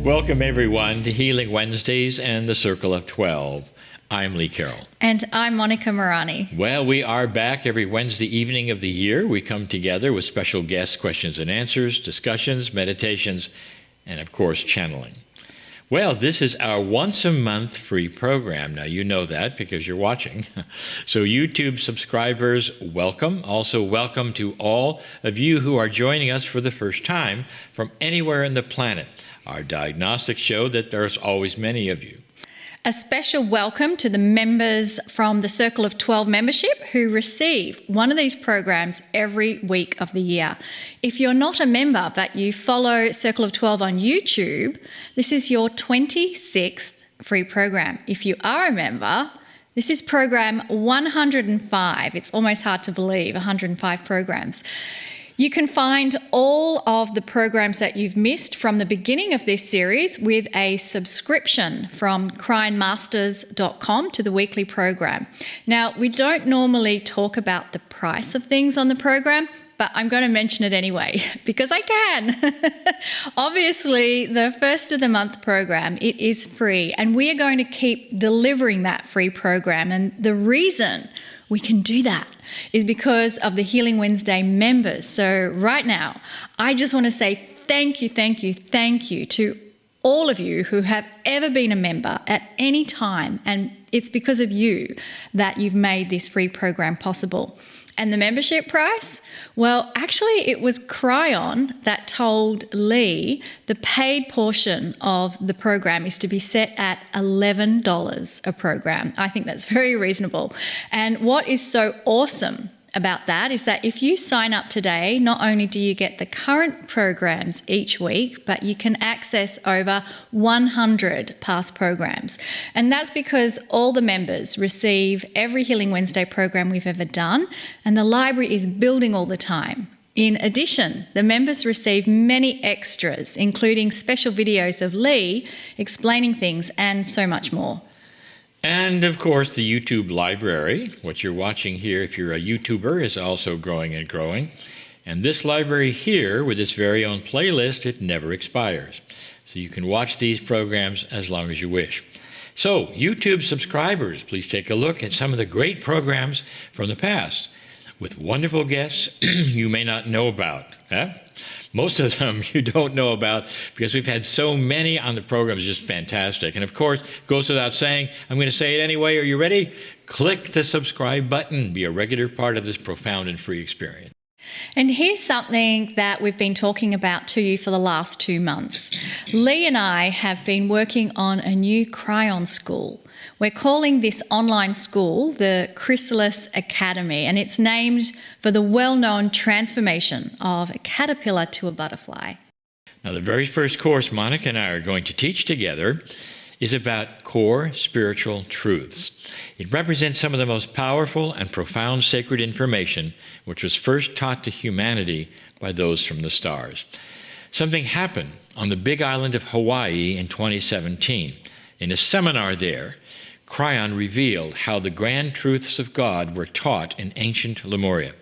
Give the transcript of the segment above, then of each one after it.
Welcome, everyone, to Healing Wednesdays and the Circle of 12. I'm Lee Carroll. And I'm Monica Morani. Well, we are back every Wednesday evening of the year. We come together with special guests, questions and answers, discussions, meditations, and, of course, channeling. Well, this is our once-a-month free program. Now, you know that because you're watching. So YouTube subscribers, welcome. Also, welcome to all of you who are joining us for the first time from anywhere on the planet. Our diagnostics show that there's always many of you. A special welcome to the members from the Circle of 12 membership who receive one of these programs every week of the year. If you're not a member but you follow Circle of 12 on YouTube, this is your 26th free program. If you are a member, this is program 105. It's almost hard to believe, 105 programs. You can find all of the programs that you've missed from the beginning of this series with a subscription from cryonmasters.com to the weekly program. Now, we don't normally talk about the price of things on the program, but I'm going to mention it anyway because I can. Obviously, the first of the month program, it is free, and we are going to keep delivering that free program. And the reason we can do that is because of the Healing Wednesday members. So right now, I just want to say thank you to all of you who have ever been a member at any time. And it's because of you that you've made this free program possible. And the membership price? Well, actually, it was Kryon that told Lee the paid portion of the program is to be set at $11 a program. I think that's very reasonable. And what is so awesome about that is that if you sign up today, not only do you get the current programs each week, but you can access over 100 past programs. And that's because all the members receive every Healing Wednesday program we've ever done, and the library is building all the time. In addition, the members receive many extras, including special videos of Lee explaining things and so much more. And, of course, the YouTube library, what you're watching here if you're a YouTuber, is also growing and growing. And this library here, with its very own playlist, it never expires. So you can watch these programs as long as you wish. So, YouTube subscribers, please take a look at some of the great programs from the past with wonderful guests you may not know about. Most of them you don't know about because we've had so many on the program. It's just fantastic. And of course, it goes without saying, I'm going to say it anyway. Are you ready? Click the subscribe button. Be a regular part of this profound and free experience. And here's something that we've been talking about to you for the last 2 months. Lee and I have been working on a new Kryon school. We're calling this online school the Chrysalis Academy, and it's named for the well-known transformation of a caterpillar to a butterfly. Now, the very first course Monica and I are going to teach together is about core spiritual truths. It represents some of the most powerful and profound sacred information which was first taught to humanity by those from the stars. Something happened on the big island of Hawaii in 2017. In a seminar there, Kryon revealed how the grand truths of God were taught in ancient Lemuria.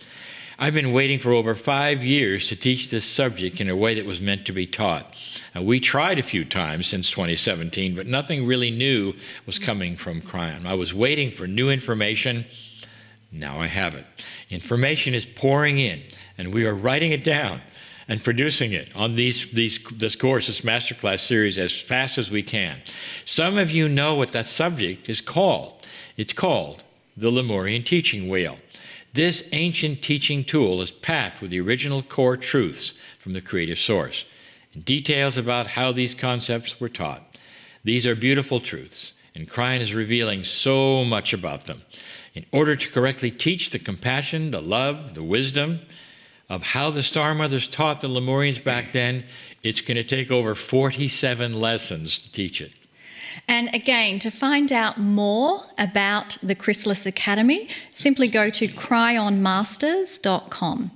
I've been waiting for over 5 years to teach this subject in a way that was meant to be taught. We tried a few times since 2017, but nothing really new was coming from Kryon. I was waiting for new information. Now I have it. Information is pouring in, and we are writing it down and producing it on this course, this masterclass series, as fast as we can. Some of you know what that subject is called. It's called the Lemurian teaching wheel. This ancient teaching tool is packed with the original core truths from the creative source and details about how these concepts were taught. These are beautiful truths, and Kryon is revealing so much about them. In order to correctly teach the compassion, the love, the wisdom of how the Star Mothers taught the Lemurians back then, it's going to take over 47 lessons to teach it. And again, to find out more about the Chrysalis Academy, simply go to cryonmasters.com.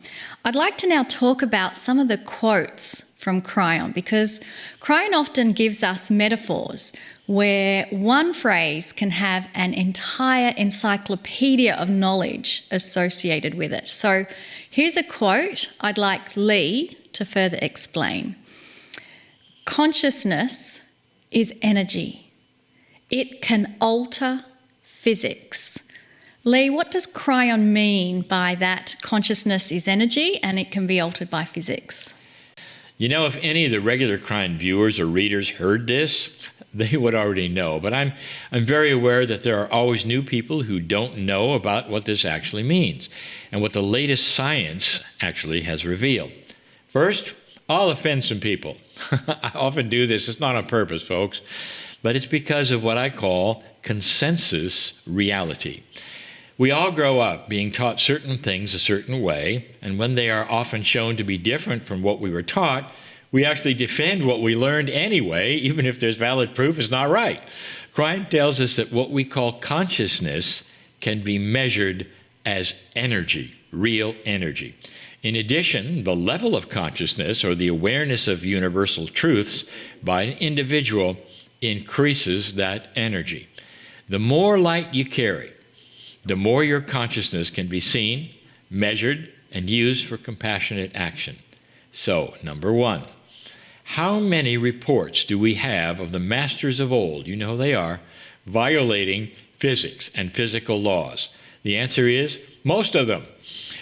I'd like to now talk about some of the quotes from Kryon, because Kryon often gives us metaphors where one phrase can have an entire encyclopedia of knowledge associated with it. So here's a quote I'd like Lee to further explain. Consciousness is energy. It can alter physics. Lee, what does Kryon mean by that consciousness is energy and it can be altered by physics? You know, if any of the regular Kryon viewers or readers heard this, they would already know. But I'm very aware that there are always new people who don't know about what this actually means and what the latest science actually has revealed. First, I'll offend some people. I often do this. It's not on purpose, folks, but it's because of what I call consensus reality. We all grow up being taught certain things a certain way, and when they are often shown to be different from what we were taught, we actually defend what we learned anyway, even if there's valid proof it's not right. Kryon tells us that what we call consciousness can be measured as energy, real energy. In addition, the level of consciousness or the awareness of universal truths by an individual increases that energy. The more light you carry, the more your consciousness can be seen, measured, and used for compassionate action. So, number one, how many reports do we have of the masters of old, you know they are, violating physics and physical laws? The answer is most of them.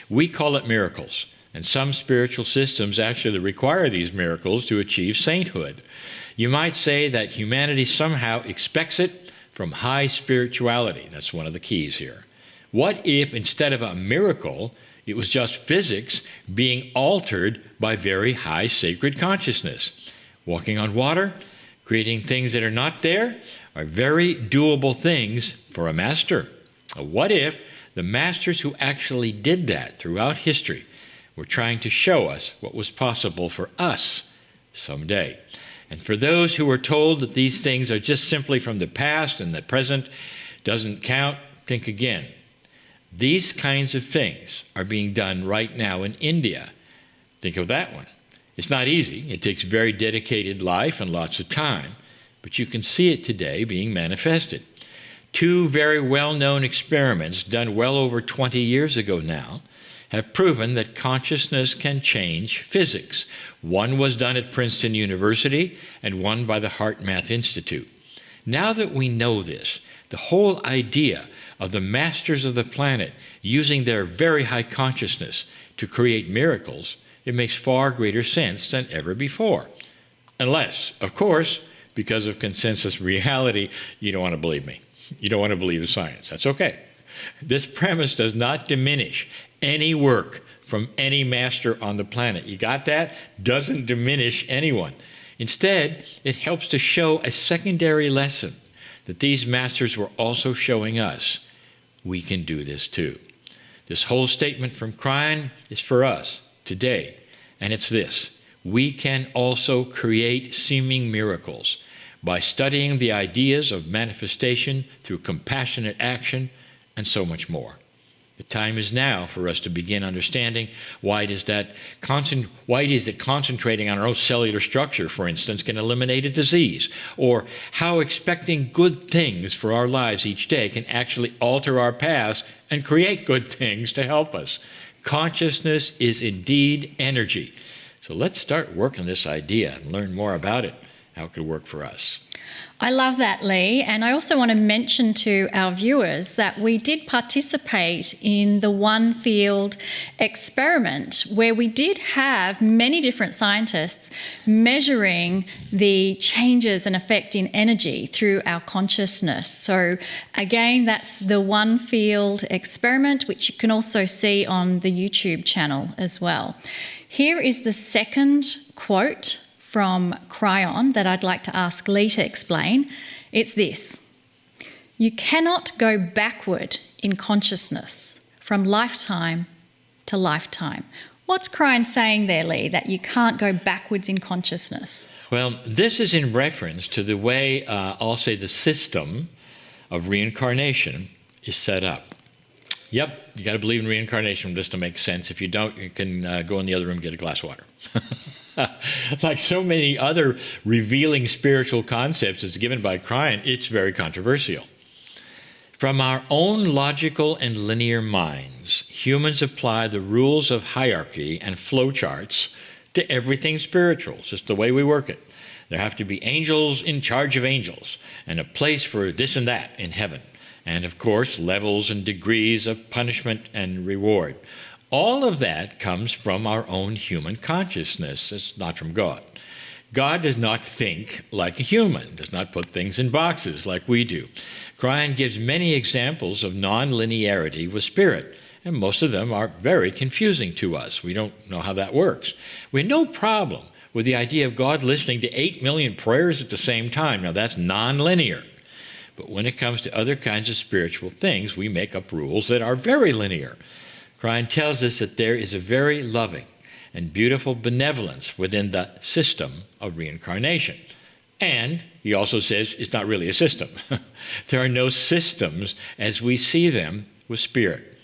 We call it miracles, and some spiritual systems actually require these miracles to achieve sainthood. You might say that humanity somehow expects it from high spirituality. That's one of the keys here. What if instead of a miracle, it was just physics being altered by very high sacred consciousness? Walking on water, creating things that are not there, are very doable things for a master. What if the masters who actually did that throughout history were trying to show us what was possible for us someday? And for those who are told that these things are just simply from the past and the present doesn't count, think again. These kinds of things are being done right now in India. Think of that one. It's not easy. It takes very dedicated life and lots of time, but you can see it today being manifested. Two very well-known experiments done well over 20 years ago now have proven that consciousness can change physics. One was done at Princeton University and one by the Heart Math Institute. Now that we know this, the whole idea of the masters of the planet using their very high consciousness to create miracles, it makes far greater sense than ever before. Unless, of course, because of consensus reality, you don't want to believe me. You don't want to believe the science. That's okay. This premise does not diminish any work from any master on the planet. You got that? Doesn't diminish anyone. Instead, it helps to show a secondary lesson that these masters were also showing us. We can do this too. This whole statement from Kryon is for us today, and it's this: we can also create seeming miracles by studying the ideas of manifestation through compassionate action and so much more. The time is now for us to begin understanding why it is that concentrating on our own cellular structure, for instance, can eliminate a disease, or how expecting good things for our lives each day can actually alter our paths and create good things to help us. Consciousness is indeed energy. So let's start working this idea and learn more about it, how it could work for us. I love that, Lee. And I also want to mention to our viewers that we did participate in the One Field experiment, where we did have many different scientists measuring the changes and effect in energy through our consciousness. So again, that's the One Field experiment, which you can also see on the YouTube channel as well. Here is the second quote from Kryon that I'd like to ask Lee to explain. It's this: you cannot go backward in consciousness from lifetime to lifetime. What's Kryon saying there, Lee, that you can't go backwards in consciousness? Well, this is in reference to the way, I'll say, the system of reincarnation is set up. Yep, you got to believe in reincarnation for this to make sense. If you don't, you can go in the other room and get a glass of water. Like so many other revealing spiritual concepts that's given by Kryon, it's very controversial. From our own logical and linear minds, humans apply the rules of hierarchy and flowcharts to everything spiritual. It's just the way we work it. There have to be angels in charge of angels, and a place for this and that in heaven. And of course, levels and degrees of punishment and reward. All of that comes from our own human consciousness. It's not from God. God does not think like a human, does not put things in boxes like we do. Kryon gives many examples of non-linearity with spirit, and most of them are very confusing to us. We don't know how that works. We have no problem with the idea of God listening to 8 million prayers at the same time. Now, that's non-linear. But when it comes to other kinds of spiritual things, we make up rules that are very linear. Kryon tells us that there is a very loving and beautiful benevolence within the system of reincarnation. And he also says it's not really a system. There are no systems as we see them with spirit.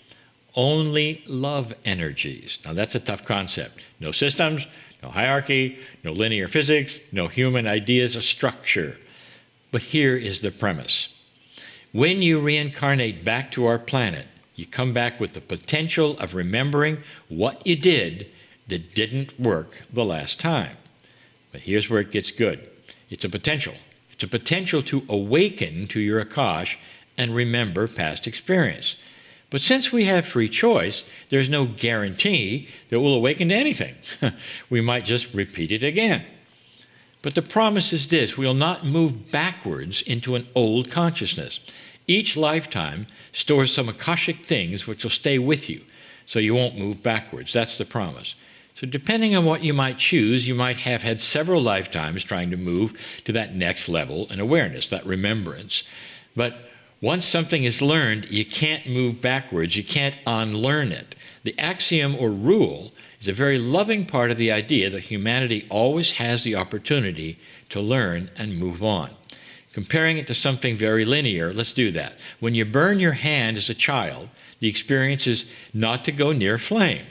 Only love energies. Now that's a tough concept. No systems, no hierarchy, no linear physics, no human ideas of structure. But here is the premise. When you reincarnate back to our planet, you come back with the potential of remembering what you did that didn't work the last time. But here's where it gets good. It's a potential. It's a potential to awaken to your Akash and remember past experience. But since we have free choice, there's no guarantee that we'll awaken to anything. We might just repeat it again. But the promise is this: we will not move backwards into an old consciousness. Each lifetime stores some Akashic things which will stay with you, so you won't move backwards. That's the promise. So depending on what you might choose, you might have had several lifetimes trying to move to that next level in awareness, that remembrance. But once something is learned, you can't move backwards. You can't unlearn it. The axiom or rule is a very loving part of the idea that humanity always has the opportunity to learn and move on. Comparing it to something very linear, let's do that. When you burn your hand as a child, the experience is not to go near flame,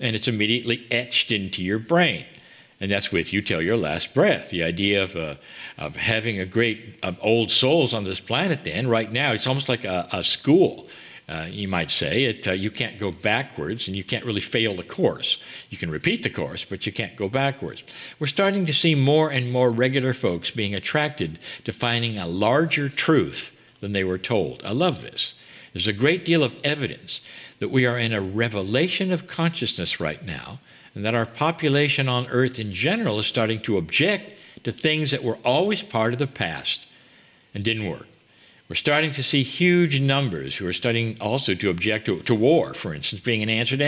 and it's immediately etched into your brain. And that's with you till your last breath. The idea of having a great old souls on this planet then, right now, it's almost like a school, you might say. You can't go backwards, and you can't really fail the course. You can repeat the course, but you can't go backwards. We're starting to see more and more regular folks being attracted to finding a larger truth than they were told. I love this. There's a great deal of evidence that we are in a revelation of consciousness right now, and that our population on Earth in general is starting to object to things that were always part of the past and didn't work. We're starting to see huge numbers who are starting also to object to war, for instance, being an answer to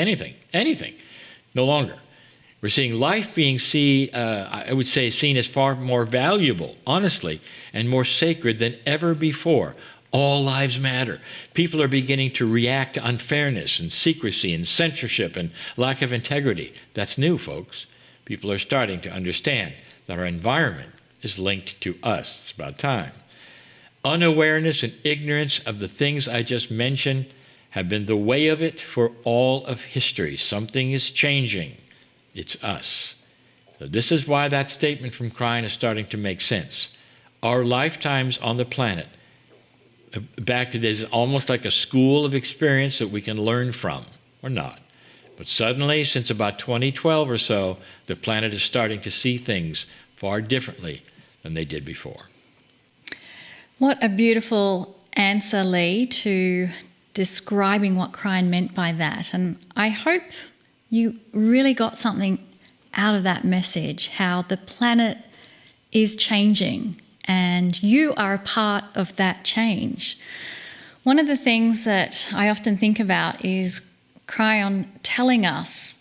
anything, no longer. We're seeing life being seen as far more valuable, honestly, and more sacred than ever before. All lives matter. People are beginning to react to unfairness and secrecy and censorship and lack of integrity. That's new, folks. People are starting to understand that our environment is linked to us. It's about time. Unawareness and ignorance of the things I just mentioned have been the way of it for all of history. Something is changing. It's us. So this is why that statement from Kryon is starting to make sense. Our lifetimes on the planet, back to this, almost like a school of experience that we can learn from, or not. But suddenly, since about 2012 or so, the planet is starting to see things far differently than they did before. What a beautiful answer, Lee, to describing what Kryon meant by that. And I hope you really got something out of that message, how the planet is changing and you are a part of that change. One of the things that I often think about is Kryon telling us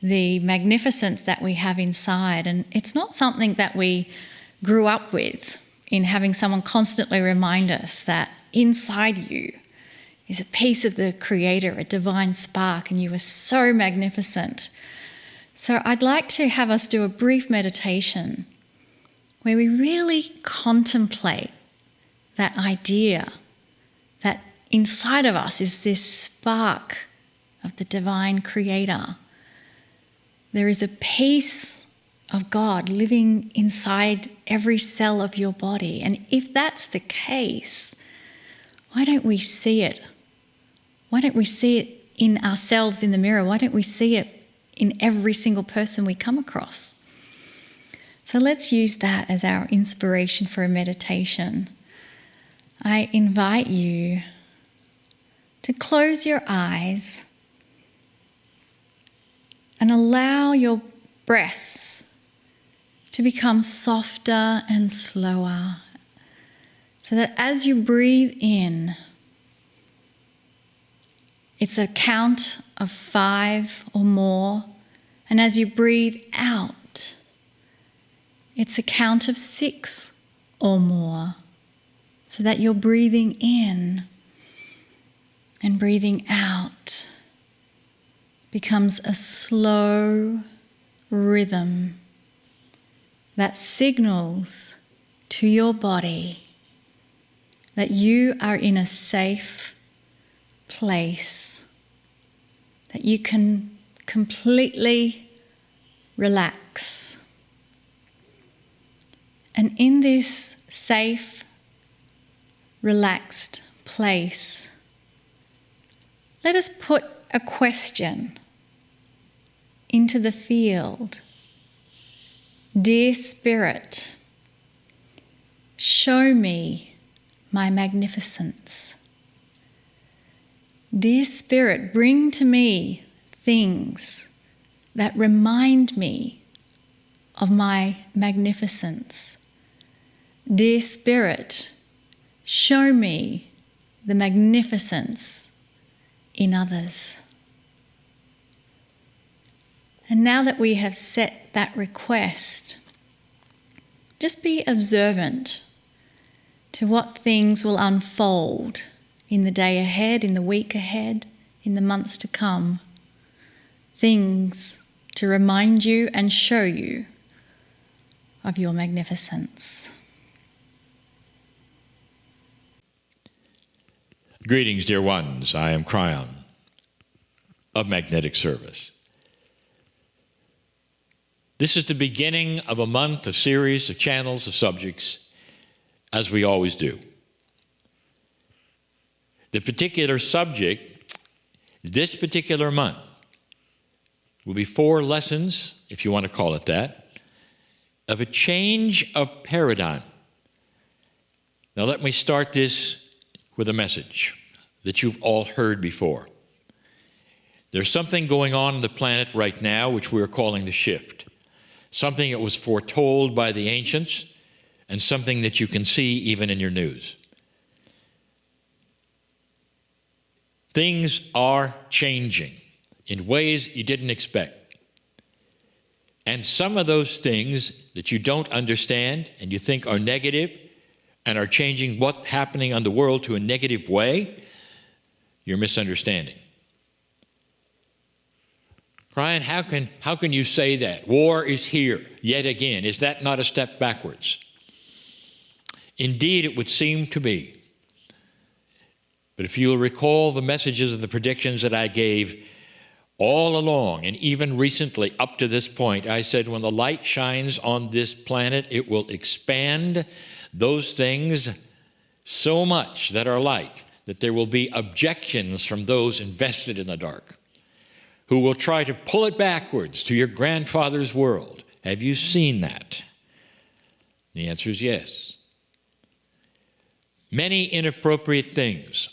the magnificence that we have inside. And it's not something that we grew up with, in having someone constantly remind us that inside you is a piece of the Creator, a divine spark, and you are so magnificent. So I'd like to have us do a brief meditation where we really contemplate that idea that inside of us is this spark of the divine Creator. There is a piece of God living inside every cell of your body. And if that's the case, why don't we see it? Why don't we see it in ourselves in the mirror? Why don't we see it in every single person we come across? So let's use that as our inspiration for a meditation. I invite you to close your eyes and allow your breath to become softer and slower, so that as you breathe in, it's a count of 5 or more, and as you breathe out, it's a count of 6 or more, so that you're breathing in and breathing out becomes a slow rhythm that signals to your body that you are in a safe place, that you can completely relax. And in this safe, relaxed place, let us put a question into the field. Dear Spirit, show me my magnificence. Dear Spirit, bring to me things that remind me of my magnificence. Dear Spirit, show me the magnificence in others. And now that we have set that request, just be observant to what things will unfold in the day ahead, in the week ahead, in the months to come. Things to remind you and show you of your magnificence. Greetings, dear ones. I am Kryon of Magnetic Service. This is the beginning of a month, a series of channels, of subjects, as we always do. The particular subject, this particular month, will be 4 lessons, if you want to call it that, of a change of paradigm. Now let me start this with a message that you've all heard before. There's something going on the planet right now which we're calling the shift. Something that was foretold by the ancients and something that you can see even in your news. Things are changing in ways you didn't expect. And some of those things that you don't understand and you think are negative and are changing what's happening on the world to a negative way, you're misunderstanding. Kryon, how can you say that? War is here yet again. Is that not a step backwards? Indeed, it would seem to be. But if you'll recall the messages and the predictions that I gave all along, and even recently up to this point, I said when the light shines on this planet, it will expand those things so much that are light, that there will be objections from those invested in the dark, who will try to pull it backwards to your grandfather's world. Have you seen that? The answer is yes. Many inappropriate things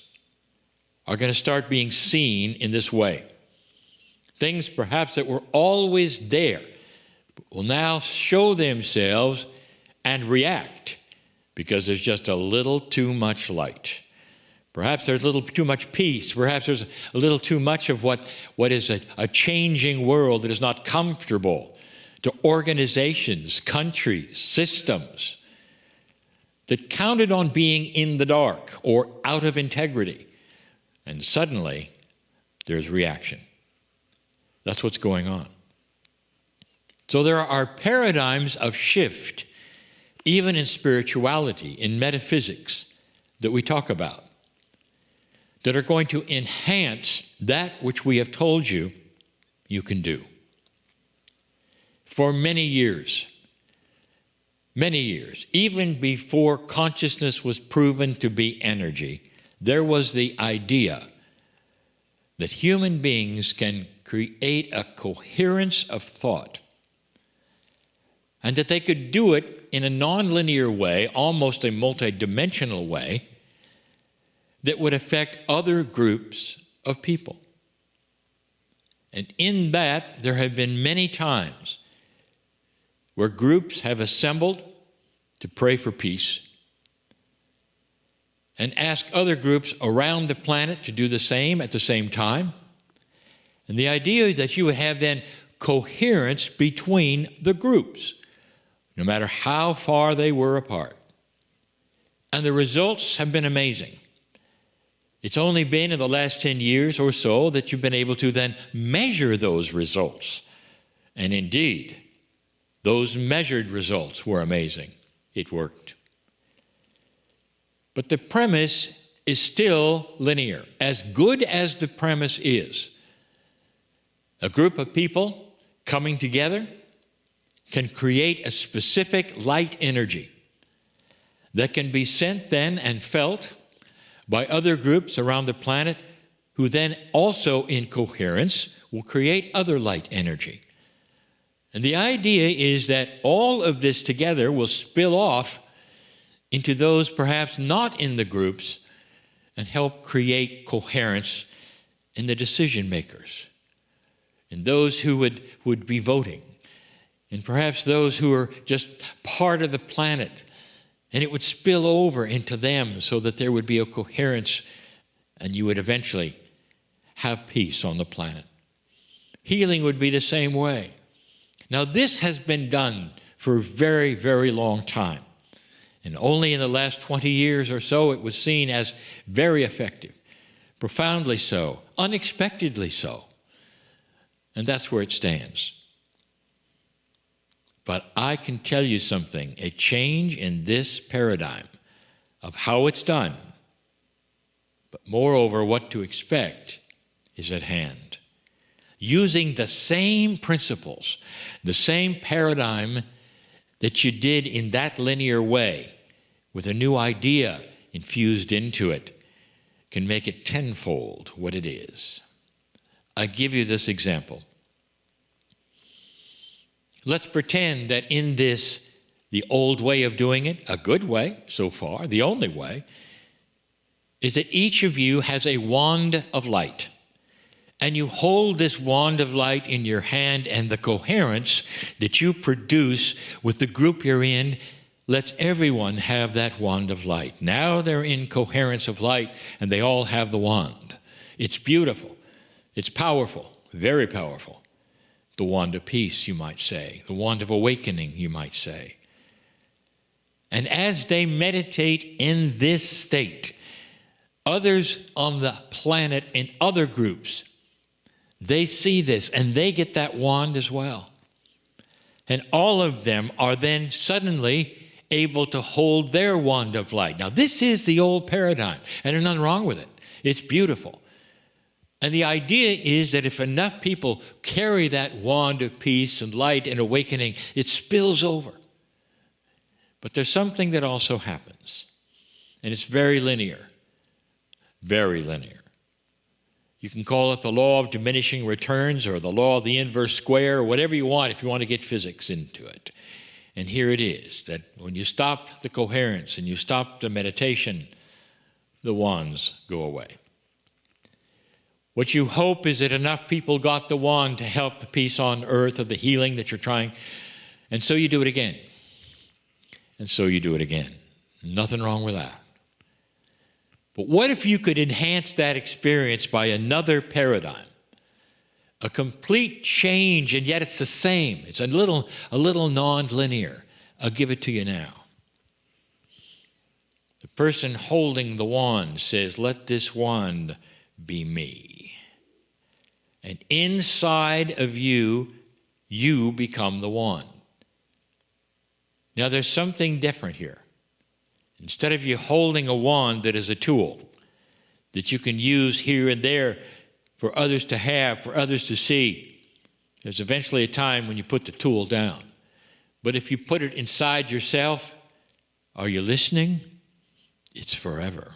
are going to start being seen in this way. Things perhaps that were always there will now show themselves and react because there's just a little too much light. Perhaps there's a little too much peace. Perhaps there's a little too much of what is a changing world that is not comfortable to organizations, countries, systems that counted on being in the dark or out of integrity. And suddenly, there's reaction. That's what's going on. So there are paradigms of shift, even in spirituality, in metaphysics, that we talk about, that are going to enhance that which we have told you you can do. For many years, even before consciousness was proven to be energy, there was the idea that human beings can create a coherence of thought and that they could do it in a nonlinear way, almost a multidimensional way, that would affect other groups of people. And in that, there have been many times where groups have assembled to pray for peace and ask other groups around the planet to do the same at the same time. And the idea is that you would have then coherence between the groups, no matter how far they were apart. And the results have been amazing. It's only been in the last 10 years or so that you've been able to then measure those results. And indeed, those measured results were amazing. It worked. But the premise is still linear. As good as the premise is, a group of people coming together can create a specific light energy that can be sent then and felt by other groups around the planet, who then also in coherence will create other light energy. And the idea is that all of this together will spill off into those perhaps not in the groups and help create coherence in the decision makers, in those who would be voting, and perhaps those who are just part of the planet. And it would spill over into them so that there would be a coherence, and you would eventually have peace on the planet. Healing would be the same way. Now, this has been done for a very, very long time. And only in the last 20 years or so it was seen as very effective, profoundly so, unexpectedly so. And that's where it stands. But I can tell you something, a change in this paradigm of how it's done, but moreover what to expect, is at hand. Using the same principles, the same paradigm that you did in that linear way, with a new idea infused into it, can make it tenfold what it is. I give you this example. Let's pretend that in this, the old way of doing it, a good way so far, the only way, is that each of you has a wand of light. And you hold this wand of light in your hand, and the coherence that you produce with the group you're in lets everyone have that wand of light. Now they're in coherence of light, and they all have the wand. It's beautiful. It's powerful, very powerful. The wand of peace, you might say. The wand of awakening, you might say. And as they meditate in this state, others on the planet in other groups, they see this and they get that wand as well. And all of them are then suddenly able to hold their wand of light. Now, this is the old paradigm, and there's nothing wrong with it. It's beautiful. And the idea is that if enough people carry that wand of peace and light and awakening, it spills over. But there's something that also happens, and it's very linear, very linear. You can call it the law of diminishing returns or the law of the inverse square or whatever you want if you want to get physics into it. And here it is, that when you stop the coherence and you stop the meditation, the wands go away. What you hope is that enough people got the wand to help the peace on earth or the healing that you're trying, and so you do it again. And so you do it again. Nothing wrong with that. But what if you could enhance that experience by another paradigm? A complete change, and yet it's the same. It's a little non-linear. I'll give it to you now. The person holding the wand says, "Let this wand be me." And inside of you, you become the wand. Now there's something different here. Instead of you holding a wand that is a tool that you can use here and there for others to have, for others to see, there's eventually a time when you put the tool down. But if you put it inside yourself, are you listening? It's forever.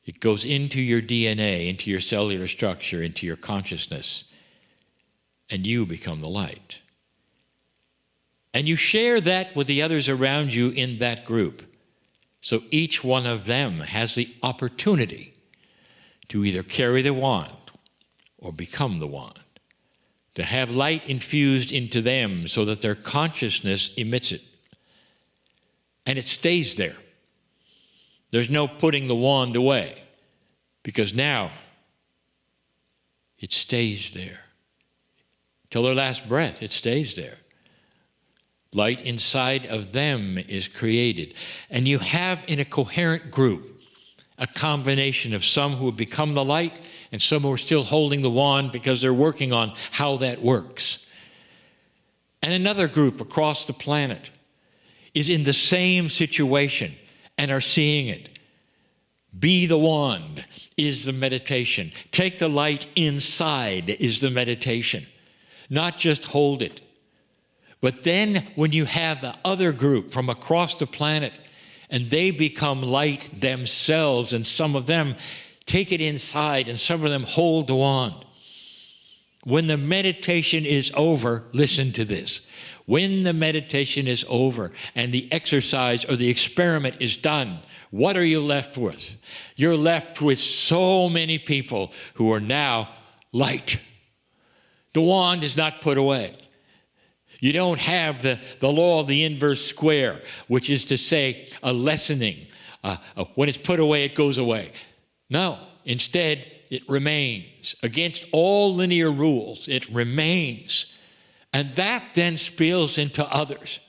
It goes into your DNA, into your cellular structure, into your consciousness, and you become the light. And you share that with the others around you in that group. So each one of them has the opportunity to either carry the wand or become the wand, to have light infused into them so that their consciousness emits it. And it stays there. There's no putting the wand away, because now it stays there. Till their last breath, it stays there. Light inside of them is created. And you have in a coherent group a combination of some who have become the light and some who are still holding the wand because they're working on how that works. And another group across the planet is in the same situation and are seeing it. Be the wand is the meditation. Take the light inside is the meditation. Not just hold it. But then when you have the other group from across the planet and they become light themselves, and some of them take it inside and some of them hold the wand. When the meditation is over, listen to this. When the meditation is over and the exercise or the experiment is done, what are you left with? You're left with so many people who are now light. The wand is not put away. You don't have the law of the inverse square, which is to say a lessening. When it's put away, it goes away. No, instead, it remains. Against all linear rules, it remains. And that then spills into others.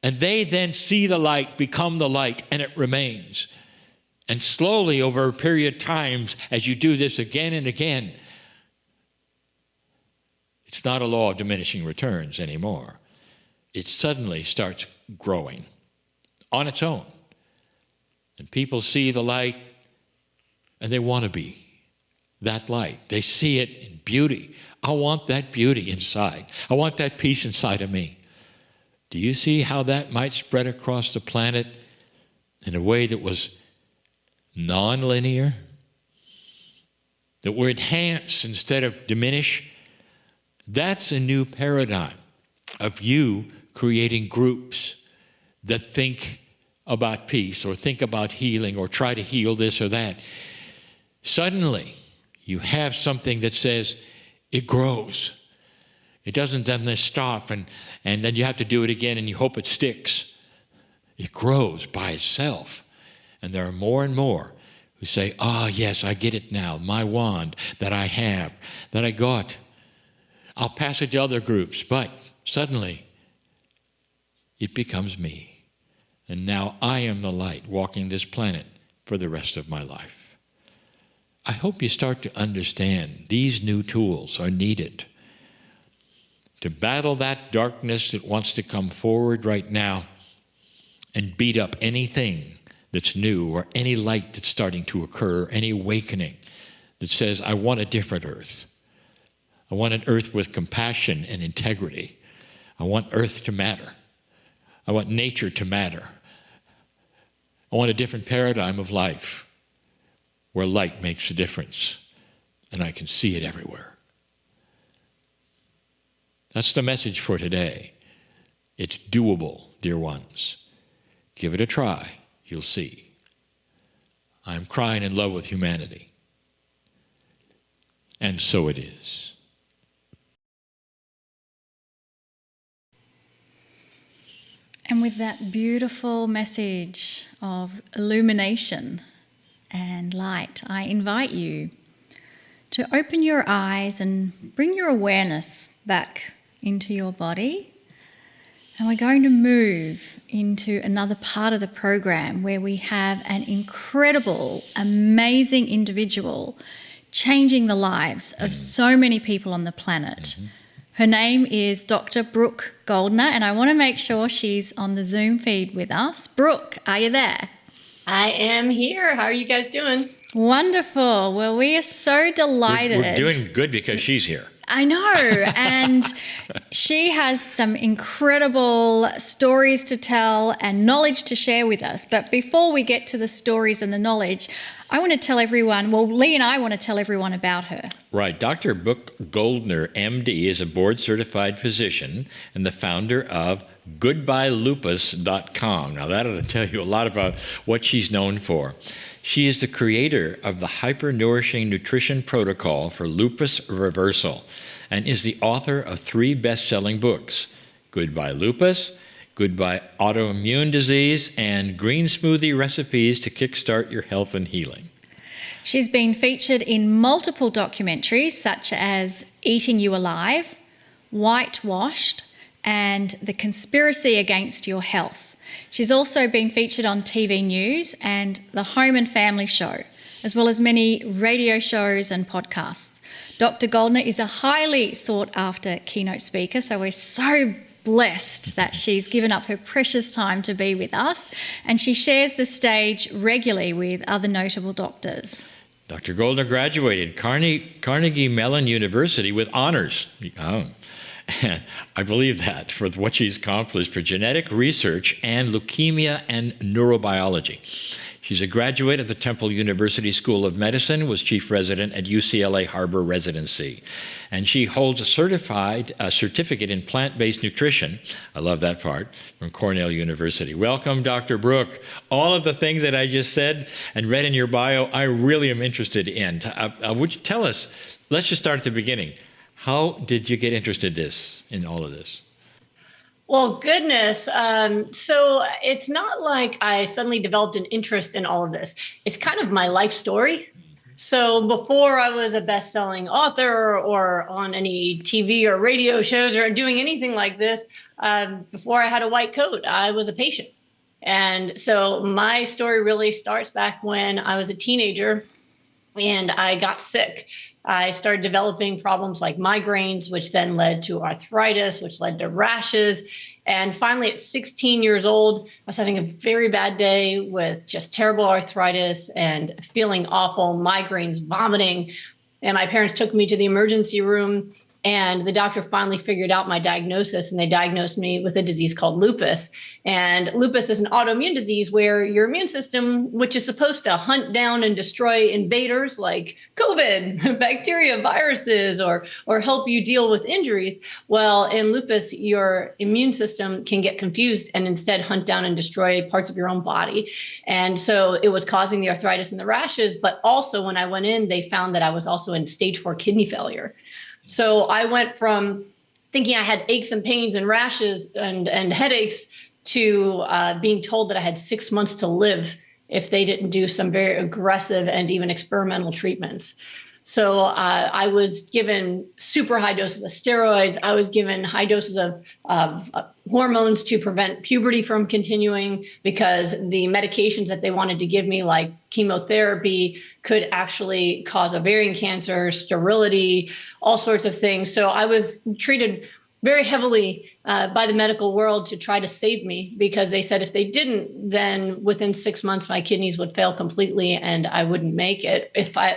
And they then see the light, become the light, and it remains. And slowly, over a period of time, as you do this again and again, it's not a law of diminishing returns anymore. It suddenly starts growing on its own. And people see the light, and they want to be that light. They see it in beauty. I want that beauty inside. I want that peace inside of me. Do you see how that might spread across the planet in a way that was non-linear? That would enhance instead of diminish? That's a new paradigm of you creating groups that think about peace or think about healing or try to heal this or that. Suddenly, you have something that says it grows. It doesn't then stop and then you have to do it again and you hope it sticks. It grows by itself. And there are more and more who say, yes, I get it now. My wand that I have, that I got. I'll pass it to other groups, but suddenly it becomes me. And now I am the light walking this planet for the rest of my life. I hope you start to understand these new tools are needed to battle that darkness that wants to come forward right now and beat up anything that's new or any light that's starting to occur, any awakening that says, I want a different earth. I want an earth with compassion and integrity. I want earth to matter. I want nature to matter. I want a different paradigm of life where light makes a difference and I can see it everywhere. That's the message for today. It's doable, dear ones. Give it a try. You'll see. I'm crying in love with humanity. And so it is. And with that beautiful message of illumination and light, I invite you to open your eyes and bring your awareness back into your body. And we're going to move into another part of the program where we have an incredible, amazing individual changing the lives of so many people on the planet. Her name is Dr. Brooke Goldner, and I want to make sure she's on the Zoom feed with us. Brooke, are you there? I am here. How are you guys doing? Wonderful. Well, we are so delighted. We're doing good because she's here. I know. And she has some incredible stories to tell and knowledge to share with us. But before we get to the stories and the knowledge, I want to tell everyone, well, Lee and I want to tell everyone about her. Right. Dr. Brooke Goldner, MD, is a board-certified physician and the founder of GoodbyeLupus.com. Now, that ought to tell you a lot about what she's known for. She is the creator of the hyper-nourishing nutrition protocol for lupus reversal and is the author of 3 best-selling books, Goodbye Lupus, Goodbye Autoimmune Disease, and Green Smoothie Recipes to Kickstart Your Health and Healing. She's been featured in multiple documentaries such as Eating You Alive, Whitewashed, and The Conspiracy Against Your Health. She's also been featured on TV news and The Home and Family Show, as well as many radio shows and podcasts. Dr. Goldner is a highly sought-after keynote speaker, so we're so blessed that she's given up her precious time to be with us, and she shares the stage regularly with other notable doctors. Dr. Goldner graduated Carnegie Mellon University with honors. Oh, I believe that, for what she's accomplished for genetic research and leukemia and neurobiology. She's a graduate of the Temple University School of Medicine, was chief resident at UCLA Harbor Residency. And she holds a certificate in plant-based nutrition, I love that part, from Cornell University. Welcome, Dr. Brooke. All of the things that I just said and read in your bio, I really am interested in. Would you tell us, let's just start at the beginning. How did you get interested in all of this? Well, goodness. So it's not like I suddenly developed an interest in all of this. It's kind of my life story. So before I was a best-selling author or on any TV or radio shows or doing anything like this, before I had a white coat, I was a patient. And so my story really starts back when I was a teenager and I got sick. I started developing problems like migraines, which then led to arthritis, which led to rashes. And finally, at 16 years old, I was having a very bad day with just terrible arthritis and feeling awful, migraines, vomiting. And my parents took me to the emergency room, and the doctor finally figured out my diagnosis, and they diagnosed me with a disease called lupus. And lupus is an autoimmune disease where your immune system, which is supposed to hunt down and destroy invaders like COVID, bacteria, viruses, or help you deal with injuries, well, in lupus, your immune system can get confused and instead hunt down and destroy parts of your own body. And so it was causing the arthritis and the rashes. But also when I went in, they found that I was also in stage 4 kidney failure. So I went from thinking I had aches and pains and rashes and headaches to being told that I had 6 months to live if they didn't do some very aggressive and even experimental treatments. So I was given super high doses of steroids. I was given high doses of hormones to prevent puberty from continuing because the medications that they wanted to give me, like chemotherapy, could actually cause ovarian cancer, sterility, all sorts of things. So I was treated very heavily by the medical world to try to save me because they said if they didn't, then within 6 months, my kidneys would fail completely and I wouldn't make it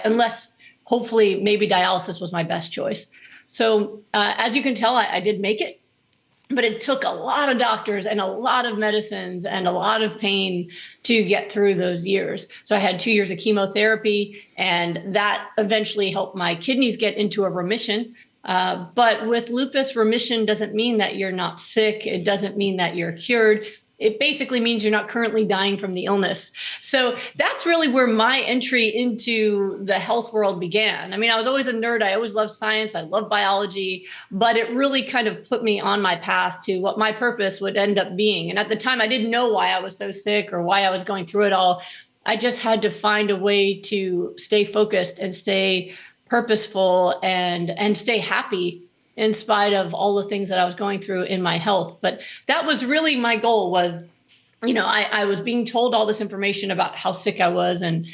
unless hopefully maybe dialysis was my best choice. So as you can tell, I did make it, but it took a lot of doctors and a lot of medicines and a lot of pain to get through those years. So I had 2 years of chemotherapy, and that eventually helped my kidneys get into a remission. But with lupus, remission doesn't mean that you're not sick. It doesn't mean that you're cured. It basically means you're not currently dying from the illness. So that's really where my entry into the health world began. I mean, I was always a nerd. I always loved science. I loved biology, but it really kind of put me on my path to what my purpose would end up being. And at the time, I didn't know why I was so sick or why I was going through it all. I just had to find a way to stay focused and stay purposeful and stay happy in spite of all the things that I was going through in my health. But that was really my goal was, I was being told all this information about how sick I was and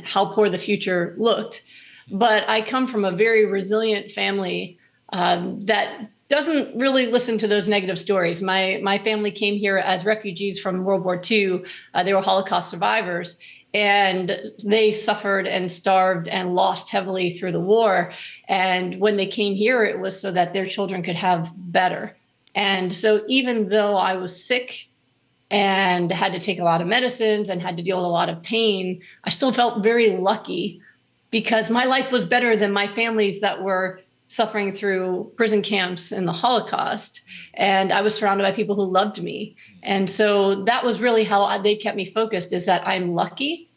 how poor the future looked. But I come from a very resilient family that doesn't really listen to those negative stories. My family came here as refugees from World War II. They were Holocaust survivors. And they suffered and starved and lost heavily through the war. And when they came here, it was so that their children could have better. And so even though I was sick and had to take a lot of medicines and had to deal with a lot of pain, I still felt very lucky because my life was better than my families that were suffering through prison camps and the Holocaust. And I was surrounded by people who loved me. And so that was really how they kept me focused, is that I'm lucky.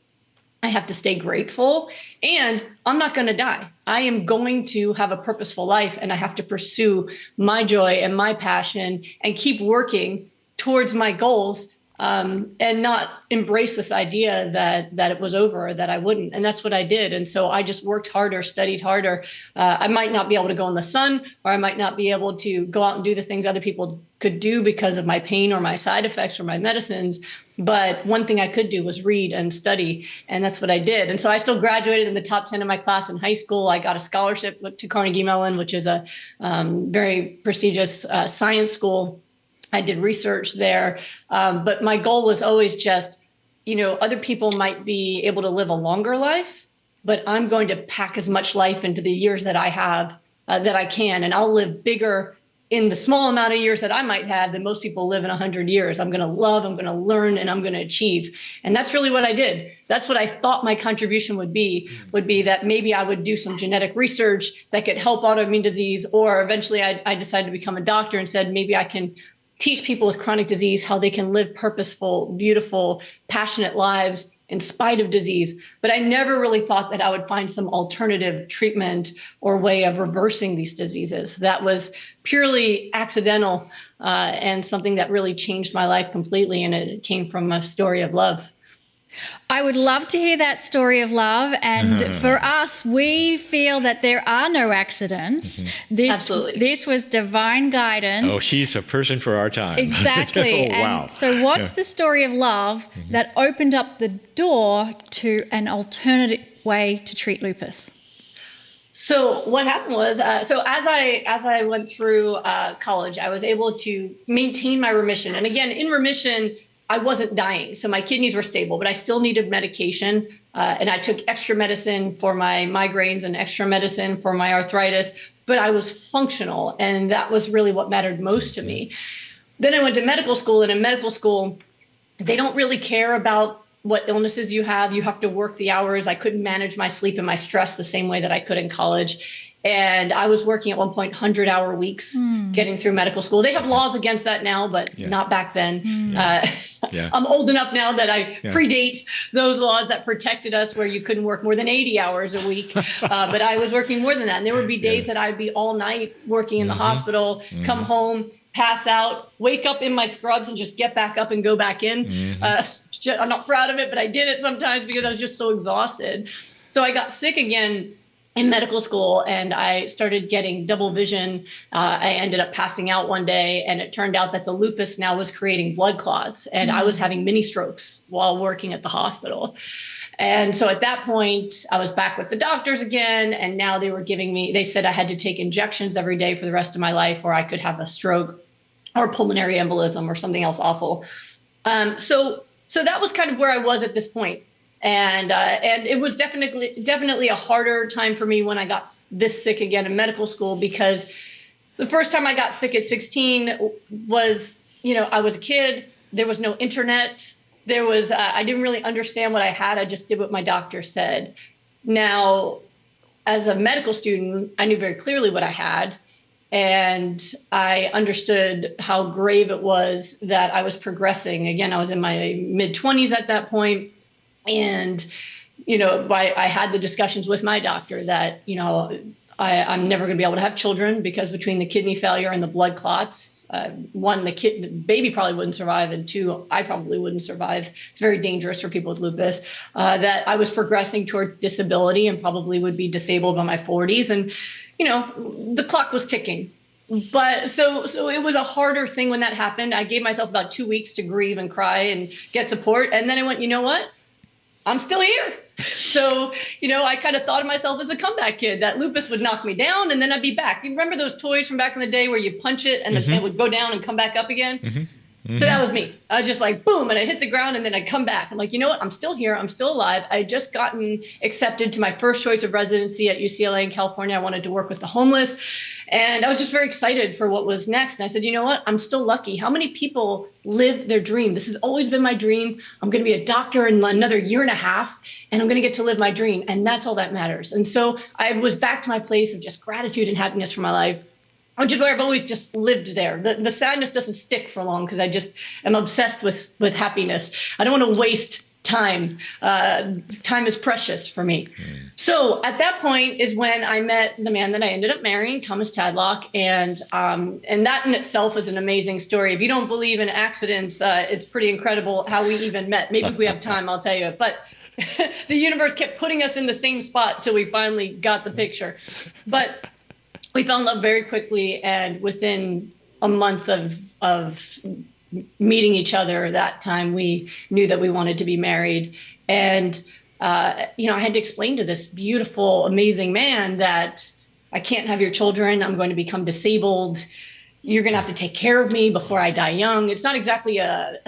I have to stay grateful, and I'm not going to die. I am going to have a purposeful life, and I have to pursue my joy and my passion and keep working towards my goals, and not embrace this idea that it was over or that I wouldn't. And that's what I did. And so I just worked harder, studied harder. I might not be able to go in the sun, or I might not be able to go out and do the things other people could do because of my pain or my side effects or my medicines. But one thing I could do was read and study. And that's what I did. And so I still graduated in the top 10 of my class in high school. I got a scholarship to Carnegie Mellon, which is a very prestigious science school. I did research there. But my goal was always just, other people might be able to live a longer life, but I'm going to pack as much life into the years that I have that I can. And I'll live bigger in the small amount of years that I might have than most people live in 100 years. I'm going to love, I'm going to learn, and I'm going to achieve. And that's really what I did. That's what I thought my contribution would be that maybe I would do some genetic research that could help autoimmune disease, or eventually I decided to become a doctor and said, maybe I can teach people with chronic disease how they can live purposeful, beautiful, passionate lives in spite of disease. But I never really thought that I would find some alternative treatment or way of reversing these diseases. That was purely accidental, and something that really changed my life completely. And it came from a story of love. I would love to hear that story of love. And for us, we feel that there are no accidents. Absolutely. This was divine guidance. Oh, she's a person for our time. Exactly. Oh, wow. And so what's the story of love that opened up the door to an alternative way to treat lupus? So what happened was, so as I went through college, I was able to maintain my remission. And again, in remission, I wasn't dying. So my kidneys were stable, but I still needed medication. And I took extra medicine for my migraines and extra medicine for my arthritis, but I was functional. And that was really what mattered most to me. Then I went to medical school, and in medical school, they don't really care about what illnesses you have. You have to work the hours. I couldn't manage my sleep and my stress the same way that I could in college. And I was working at one point 100-hour weeks getting through medical school. They have laws against that now, but not back then. I'm old enough now that I predate those laws that protected us, where you couldn't work more than 80 hours a week. But I was working more than that. And there would be days that I'd be all night working in the hospital, come home, pass out, wake up in my scrubs, and just get back up and go back in. I'm not proud of it, but I did it sometimes because I was just so exhausted. So I got sick again in medical school, and I started getting double vision. I ended up passing out one day, and it turned out that the lupus now was creating blood clots, and I was having mini strokes while working at the hospital. And so at that point, I was back with the doctors again, and now they said I had to take injections every day for the rest of my life, or I could have a stroke or pulmonary embolism or something else awful. So that was kind of where I was at this point. And it was definitely a harder time for me when I got this sick again in medical school, because the first time I got sick at 16 was, I was a kid. There was no internet. I didn't really understand what I had. I just did what my doctor said. Now, as a medical student, I knew very clearly what I had. And I understood how grave it was that I was progressing. Again, I was in my mid-20s at that point. And, I had the discussions with my doctor that, I'm never going to be able to have children, because between the kidney failure and the blood clots, one, the baby probably wouldn't survive, and two, I probably wouldn't survive. It's very dangerous for people with lupus. That I was progressing towards disability and probably would be disabled by my 40s. And, the clock was ticking. But so it was a harder thing when that happened. I gave myself about 2 weeks to grieve and cry and get support. And then I went, you know what? I'm still here. So, I kind of thought of myself as a comeback kid, that lupus would knock me down and then I'd be back. You remember those toys from back in the day where you punch it and it would go down and come back up again? So that was me. I was just like, boom, and I hit the ground and then I'd come back. I'm like, you know what? I'm still here. I'm still alive. I had just gotten accepted to my first choice of residency at UCLA in California. I wanted to work with the homeless. And I was just very excited for what was next. And I said, you know what? I'm still lucky. How many people live their dream? This has always been my dream. I'm going to be a doctor in another year and a half, and I'm going to get to live my dream. And that's all that matters. And so I was back to my place of just gratitude and happiness for my life, which is where I've always just lived there. The sadness doesn't stick for long because I just am obsessed with happiness. I don't want to waste time. Time is precious for me. So at that point is when I met the man that I ended up marrying, Thomas Tadlock, and that in itself is an amazing story. If you don't believe in accidents, it's pretty incredible how we even met. Maybe if we have time, I'll tell you. But the universe kept putting us in the same spot till we finally got the picture. But we fell in love very quickly, and within a month of meeting each other that time, we knew that we wanted to be married. And, I had to explain to this beautiful, amazing man that I can't have your children. I'm going to become disabled. You're going to have to take care of me before I die young. It's not exactly a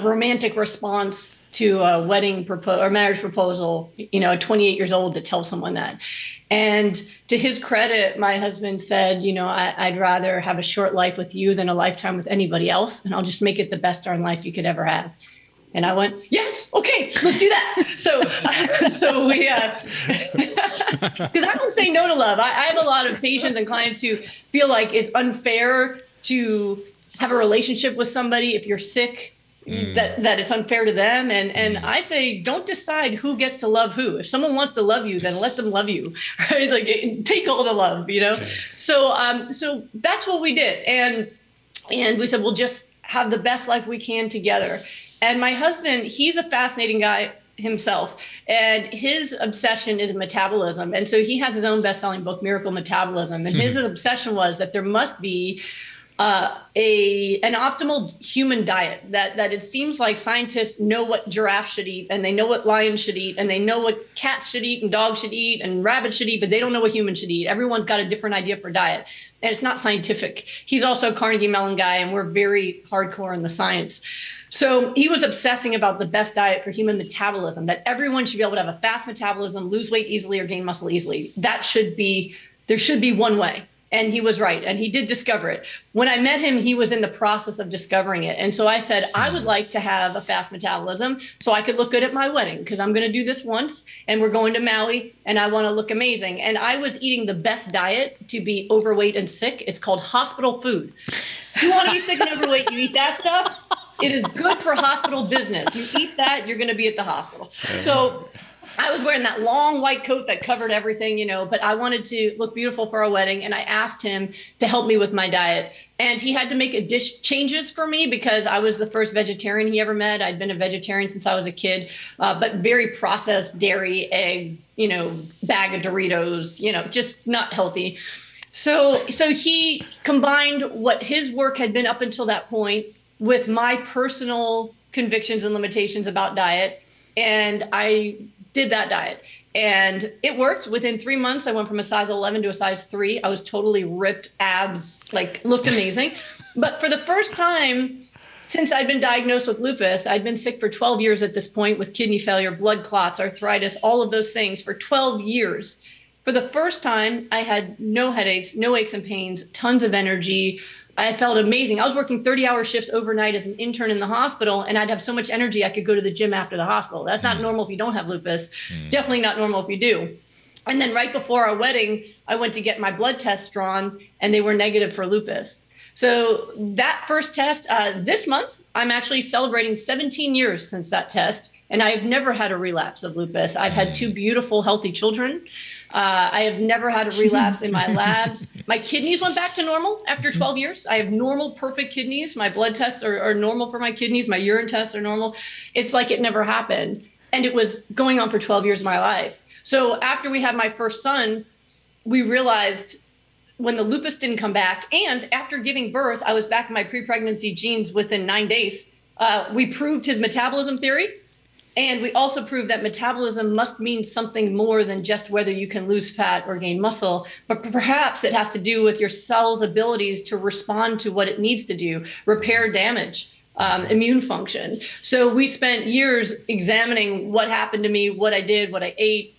romantic response to a wedding or marriage proposal, at 28 years old, to tell someone that. And to his credit, my husband said, I'd rather have a short life with you than a lifetime with anybody else. And I'll just make it the best darn life you could ever have. And I went, yes, okay, let's do that. So we, because I don't say no to love. I have a lot of patients and clients who feel like it's unfair to have a relationship with somebody if you're sick. That it's unfair to them. And I say, don't decide who gets to love who. If someone wants to love you, then let them love you, right? Like, take all the love, So that's what we did. And we said, we'll just have the best life we can together. And my husband, he's a fascinating guy himself, and his obsession is metabolism. And so he has his own best-selling book, Miracle Metabolism. And his obsession was that there must be an optimal human diet, that it seems like scientists know what giraffes should eat, and they know what lions should eat, and they know what cats should eat and dogs should eat and rabbits should eat, but they don't know what humans should eat. Everyone's got a different idea for diet, and it's not scientific. He's also a Carnegie Mellon guy, and we're very hardcore in the science. So he was obsessing about the best diet for human metabolism, that everyone should be able to have a fast metabolism, lose weight easily, or gain muscle easily. There should be one way. And he was right. And he did discover it. When I met him, he was in the process of discovering it. And so I said, I would like to have a fast metabolism so I could look good at my wedding, because I'm going to do this once and we're going to Maui and I want to look amazing. And I was eating the best diet to be overweight and sick. It's called hospital food. If you want to be sick and overweight, you eat that stuff. It is good for hospital business. You eat that, you're going to be at the hospital. So I was wearing that long white coat that covered everything, but I wanted to look beautiful for our wedding. And I asked him to help me with my diet. And he had to make changes for me because I was the first vegetarian he ever met. I'd been a vegetarian since I was a kid, but very processed dairy, eggs, bag of Doritos, just not healthy. So he combined what his work had been up until that point with my personal convictions and limitations about diet. And I did that diet, and it worked. Within 3 months, I went from a size 11 to a size 3. I was totally ripped, abs, looked amazing. But for the first time since I'd been diagnosed with lupus, I'd been sick for 12 years at this point with kidney failure, blood clots, arthritis, all of those things for 12 years. For the first time, I had no headaches, no aches and pains, tons of energy. I felt amazing. I was working 30-hour shifts overnight as an intern in the hospital, and I'd have so much energy I could go to the gym after the hospital. That's not normal if you don't have lupus. Definitely not normal if you do. And then right before our wedding, I went to get my blood tests drawn, and they were negative for lupus. So that first test, this month, I'm actually celebrating 17 years since that test, and I've never had a relapse of lupus. I've had 2 beautiful, healthy children. I have never had a relapse in my labs. My kidneys went back to normal after 12 years. I have normal, perfect kidneys. My blood tests are normal for my kidneys. My urine tests are normal. It's like it never happened. And it was going on for 12 years of my life. So after we had my first son, we realized when the lupus didn't come back, and after giving birth, I was back in my pre-pregnancy genes within 9 days. We proved his metabolism theory. And we also proved that metabolism must mean something more than just whether you can lose fat or gain muscle, but perhaps it has to do with your cell's abilities to respond to what it needs to do, repair damage, immune function. So we spent years examining what happened to me, what I did, what I ate,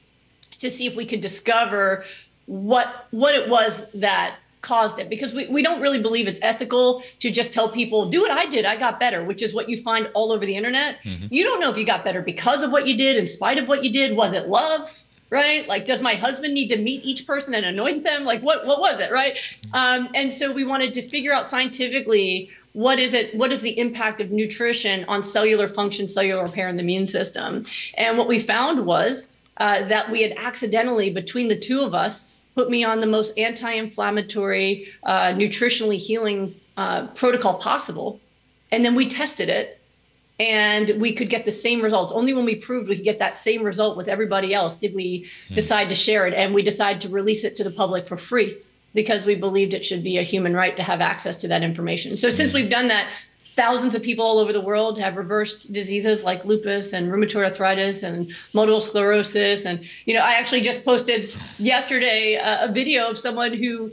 to see if we could discover what it was that caused it, because we don't really believe it's ethical to just tell people, do what I did, I got better, which is what you find all over the internet. You don't know if you got better because of what you did, in spite of what you did. Was it love? Right? Like, does my husband need to meet each person and anoint them? Like, what was it? Right? And so we wanted to figure out scientifically, what is the impact of nutrition on cellular function, cellular repair, and the immune system? And what we found was that we had accidentally, between the two of us, put me on the most anti-inflammatory, nutritionally healing protocol possible. And then we tested it, and we could get the same results. Only when we proved we could get that same result with everybody else did we decide to share it. And we decided to release it to the public for free, because we believed it should be a human right to have access to that information. So since we've done that, thousands of people all over the world have reversed diseases like lupus and rheumatoid arthritis and multiple sclerosis. And, I actually just posted yesterday a video of someone who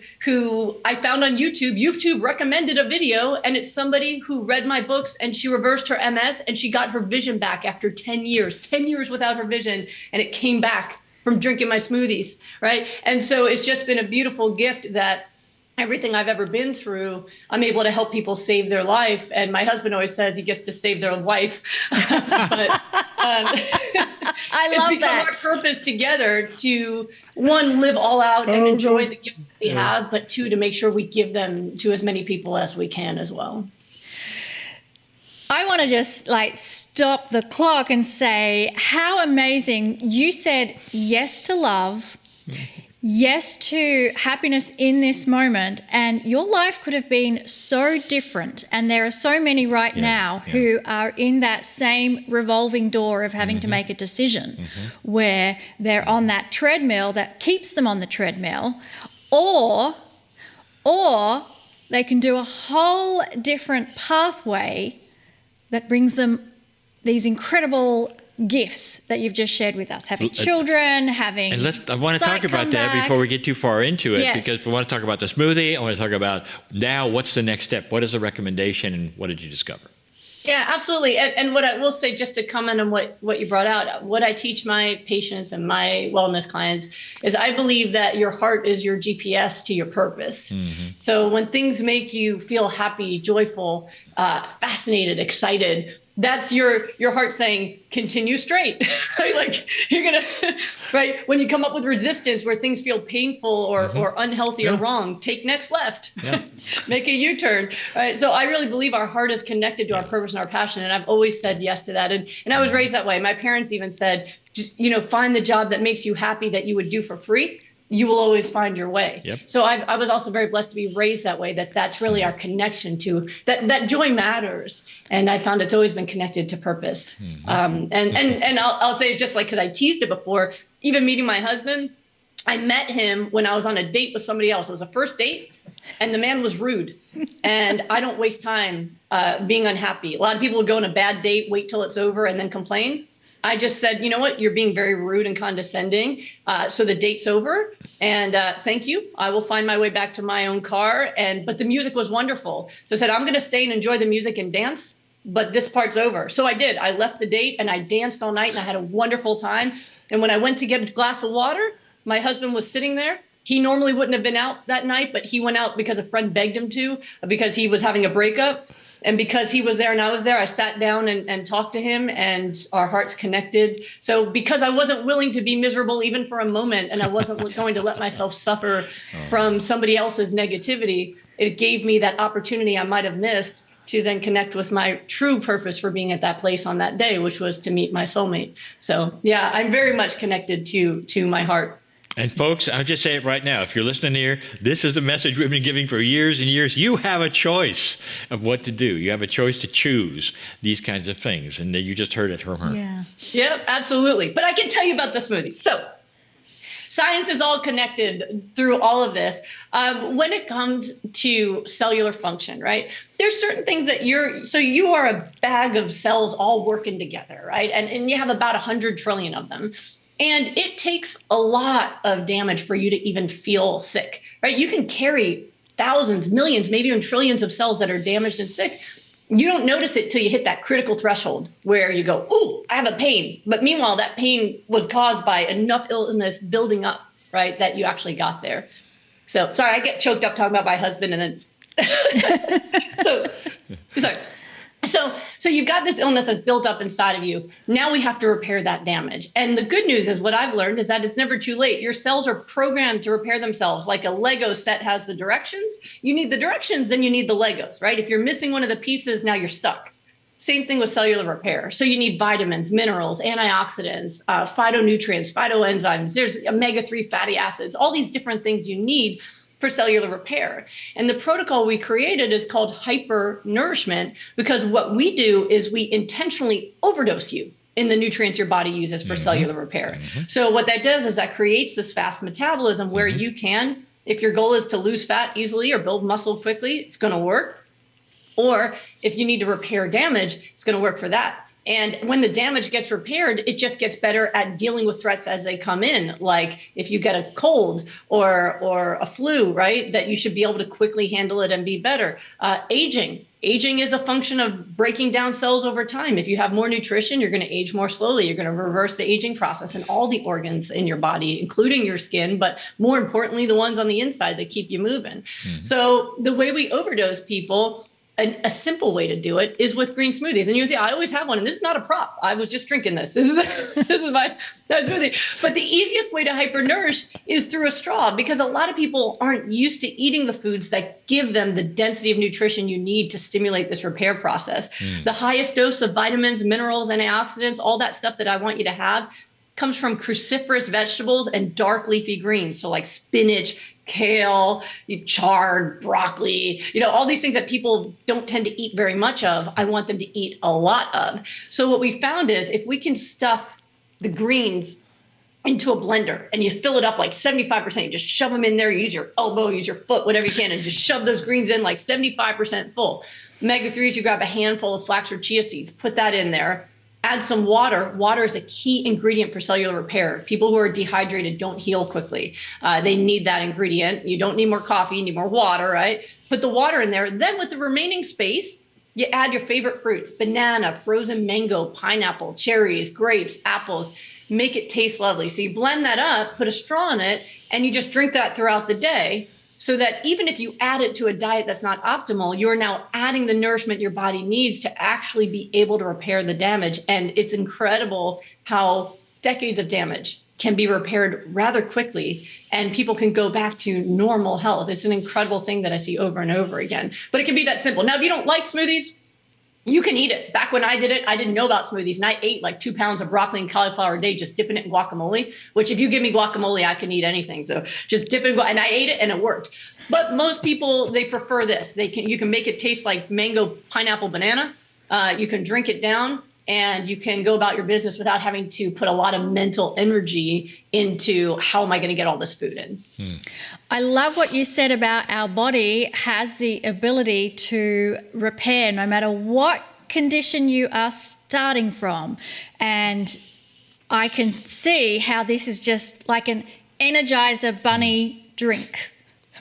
I found on YouTube. YouTube recommended a video, and it's somebody who read my books, and she reversed her MS, and she got her vision back after 10 years without her vision. And it came back from drinking my smoothies, right? And so it's just been a beautiful gift that everything I've ever been through, I'm able to help people save their life. And my husband always says he gets to save their wife. But I love it's become that. our purpose together to, one, live all out and enjoy the gifts we have, but two, to make sure we give them to as many people as we can as well. I want to just stop the clock and say how amazing. You said yes to love, yes to happiness in this moment, and your life could have been so different. And there are so many right now who are in that same revolving door of having to make a decision where they're on that treadmill that keeps them on the treadmill, or they can do a whole different pathway that brings them these incredible gifts that you've just shared with us, having children, having and I want to talk about that before we get too far into it, because we want to talk about the smoothie. I want to talk about now what's the next step? What is the recommendation, and what did you discover? Yeah, absolutely. And what I will say, just to comment on what you brought out, what I teach my patients and my wellness clients is I believe that your heart is your GPS to your purpose. So when things make you feel happy, joyful, fascinated, excited, that's your heart saying, continue straight. Like, you're going to, right? When you come up with resistance where things feel painful or unhealthy or wrong, take next left, make a U-turn, right? So I really believe our heart is connected to our purpose and our passion. And I've always said yes to that. And I was raised that way. My parents even said, find the job that makes you happy that you would do for free. You will always find your way. So I was also very blessed to be raised that way, that's really our connection to that joy matters. And I found it's always been connected to purpose. And I'll say, just like, because I teased it before, even meeting my husband, I met him when I was on a date with somebody else. It was a first date, and the man was rude. And I don't waste time being unhappy. A lot of people would go on a bad date, wait till it's over, and then complain. I just said, you know what, you're being very rude and condescending. So the date's over, and thank you. I will find my way back to my own car. But the music was wonderful. So I said, I'm going to stay and enjoy the music and dance, but this part's over. So I did. I left the date and I danced all night, and I had a wonderful time. And when I went to get a glass of water, my husband was sitting there. He normally wouldn't have been out that night, but he went out because a friend begged him to, because he was having a breakup. And because he was there and I was there, I sat down and talked to him, and our hearts connected. So because I wasn't willing to be miserable even for a moment, and I wasn't going to let myself suffer from somebody else's negativity, it gave me that opportunity I might have missed to then connect with my true purpose for being at that place on that day, which was to meet my soulmate. So yeah, I'm very much connected to my heart. And folks, I'll just say it right now. If you're listening here, this is the message we've been giving for years and years. You have a choice of what to do. You have a choice to choose these kinds of things. And you just heard it from her. Yeah. Yep, absolutely. But I can tell you about the smoothies. So science is all connected through all of this. When it comes to cellular function, right? There's certain things that you are a bag of cells all working together, right? And you have about 100 trillion of them. And it takes a lot of damage for you to even feel sick, right? You can carry thousands, millions, maybe even trillions of cells that are damaged and sick. You don't notice it till you hit that critical threshold where you go, ooh, I have a pain. But meanwhile, that pain was caused by enough illness building up, right, that you actually got there. So sorry, I get choked up talking about my husband and then so sorry. So you've got this illness that's built up inside of you. Now we have to repair that damage. And the good news is what I've learned is that it's never too late. Your cells are programmed to repair themselves. Like a Lego set has the directions. You need the directions, then you need the Legos, right? If you're missing one of the pieces, now you're stuck. Same thing with cellular repair. So you need vitamins, minerals, antioxidants, phytonutrients, phytoenzymes. There's omega-3 fatty acids, all these different things you need for cellular repair. And the protocol we created is called hyper-nourishment, because what we do is we intentionally overdose you in the nutrients your body uses for cellular repair. So what that does is that creates this fast metabolism where you can, if your goal is to lose fat easily or build muscle quickly, it's going to work. Or if you need to repair damage, it's going to work for that. And when the damage gets repaired, it just gets better at dealing with threats as they come in. Like if you get a cold or a flu, right, that you should be able to quickly handle it and be better. Aging is a function of breaking down cells over time. If you have more nutrition, you're going to age more slowly. You're going to reverse the aging process in all the organs in your body, including your skin, but more importantly, the ones on the inside that keep you moving. So the way we overdose people, a simple way to do it is with green smoothies. And you see, I always have one, and this is not a prop. I was just drinking this. This is my smoothie. But the easiest way to hypernourish is through a straw, because a lot of people aren't used to eating the foods that give them the density of nutrition you need to stimulate this repair process. The highest dose of vitamins, minerals, antioxidants, all that stuff that I want you to have comes from cruciferous vegetables and dark leafy greens. So like spinach, kale, chard, broccoli, all these things that people don't tend to eat very much of, I want them to eat a lot of. So what we found is if we can stuff the greens into a blender and you fill it up like 75%, you just shove them in there, you use your elbow, use your foot, whatever you can, and just shove those greens in like 75% full. Omega-3s, you grab a handful of flax or chia seeds, put that in there. Add some water. Water is a key ingredient for cellular repair. People who are dehydrated don't heal quickly. They need that ingredient. You don't need more coffee, you need more water, right? Put the water in there. Then with the remaining space, you add your favorite fruits, banana, frozen mango, pineapple, cherries, grapes, apples. Make it taste lovely. So you blend that up, put a straw in it, and you just drink that throughout the day. So that even if you add it to a diet that's not optimal, you're now adding the nourishment your body needs to actually be able to repair the damage. And it's incredible how decades of damage can be repaired rather quickly and people can go back to normal health. It's an incredible thing that I see over and over again. But it can be that simple. Now, if you don't like smoothies, you can eat it. Back when I did it, I didn't know about smoothies, and I ate like 2 pounds of broccoli and cauliflower a day, just dipping it in guacamole, which if you give me guacamole, I can eat anything. So just dip it in and I ate it and it worked. But most people, they prefer this. You can make it taste like mango, pineapple, banana. You can drink it down and you can go about your business without having to put a lot of mental energy into how am I going to get all this food in. I love what you said about our body has the ability to repair no matter what condition you are starting from. And I can see how this is just like an Energizer Bunny drink.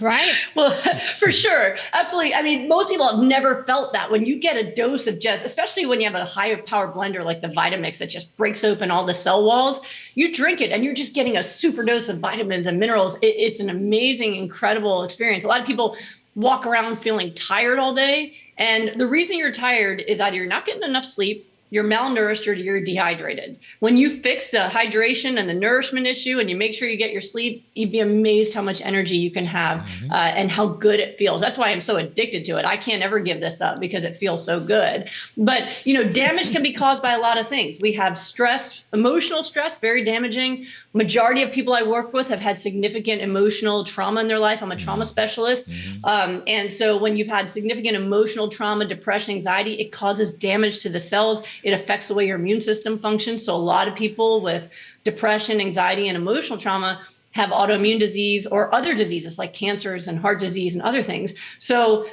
Right? Well, for sure. Absolutely. I mean, most people have never felt that when you get a dose of especially when you have a higher power blender like the Vitamix that just breaks open all the cell walls, you drink it and you're just getting a super dose of vitamins and minerals. It's an amazing, incredible experience. A lot of people walk around feeling tired all day. And the reason you're tired is either you're not getting enough sleep, you're malnourished, or you're dehydrated. When you fix the hydration and the nourishment issue and you make sure you get your sleep, you'd be amazed how much energy you can have and how good it feels. That's why I'm so addicted to it. I can't ever give this up because it feels so good. But, damage can be caused by a lot of things. We have stress, emotional stress, very damaging. Majority of people I work with have had significant emotional trauma in their life. I'm a trauma specialist. And so when you've had significant emotional trauma, depression, anxiety, it causes damage to the cells. It affects the way your immune system functions. So a lot of people with depression, anxiety, and emotional trauma have autoimmune disease or other diseases like cancers and heart disease and other things. So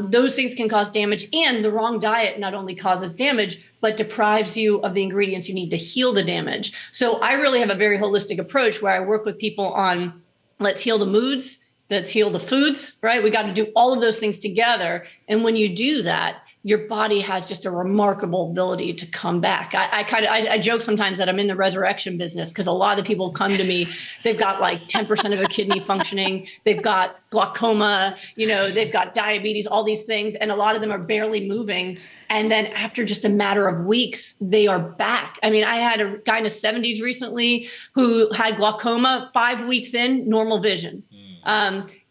those things can cause damage, and the wrong diet not only causes damage, but deprives you of the ingredients you need to heal the damage. So I really have a very holistic approach where I work with people on let's heal the moods that's heal the foods, right? We got to do all of those things together. And when you do that, your body has just a remarkable ability to come back. I joke sometimes that I'm in the resurrection business because a lot of the people come to me, they've got like 10% of a kidney functioning, they've got glaucoma, they've got diabetes, all these things, and a lot of them are barely moving. And then after just a matter of weeks, they are back. I mean, I had a guy in his 70s recently who had glaucoma, 5 weeks in, normal vision.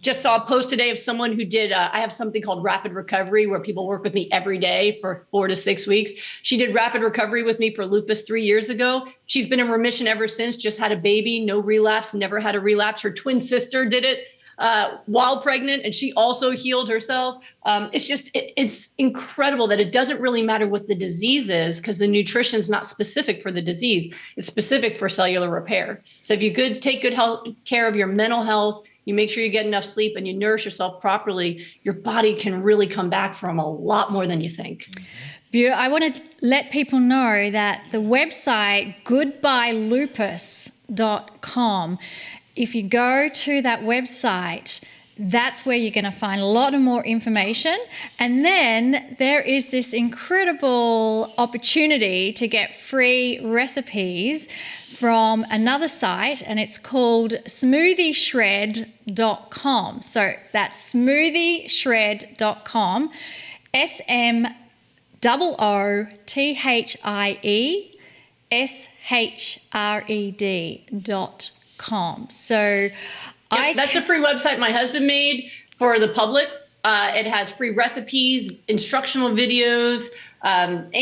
Just saw a post today of someone who did, I have something called rapid recovery where people work with me every day for 4 to 6 weeks. She did rapid recovery with me for lupus 3 years ago. She's been in remission ever since, just had a baby, no relapse, never had a relapse. Her twin sister did it while pregnant, and she also healed herself. It's incredible that it doesn't really matter what the disease is because the nutrition is not specific for the disease. It's specific for cellular repair. So if you take good care of your mental health, you make sure you get enough sleep and you nourish yourself properly, your body can really come back from a lot more than you think. I want to let people know that the website goodbyelupus.com, if you go to that website, that's where you're going to find a lot of more information. And then there is this incredible opportunity to get free recipes from another site, and it's called smoothieshred.com. So that's smoothieshred.com, SMOOTHIESHRED.com. So that's a free website my husband made for the public. It has free recipes, instructional videos, and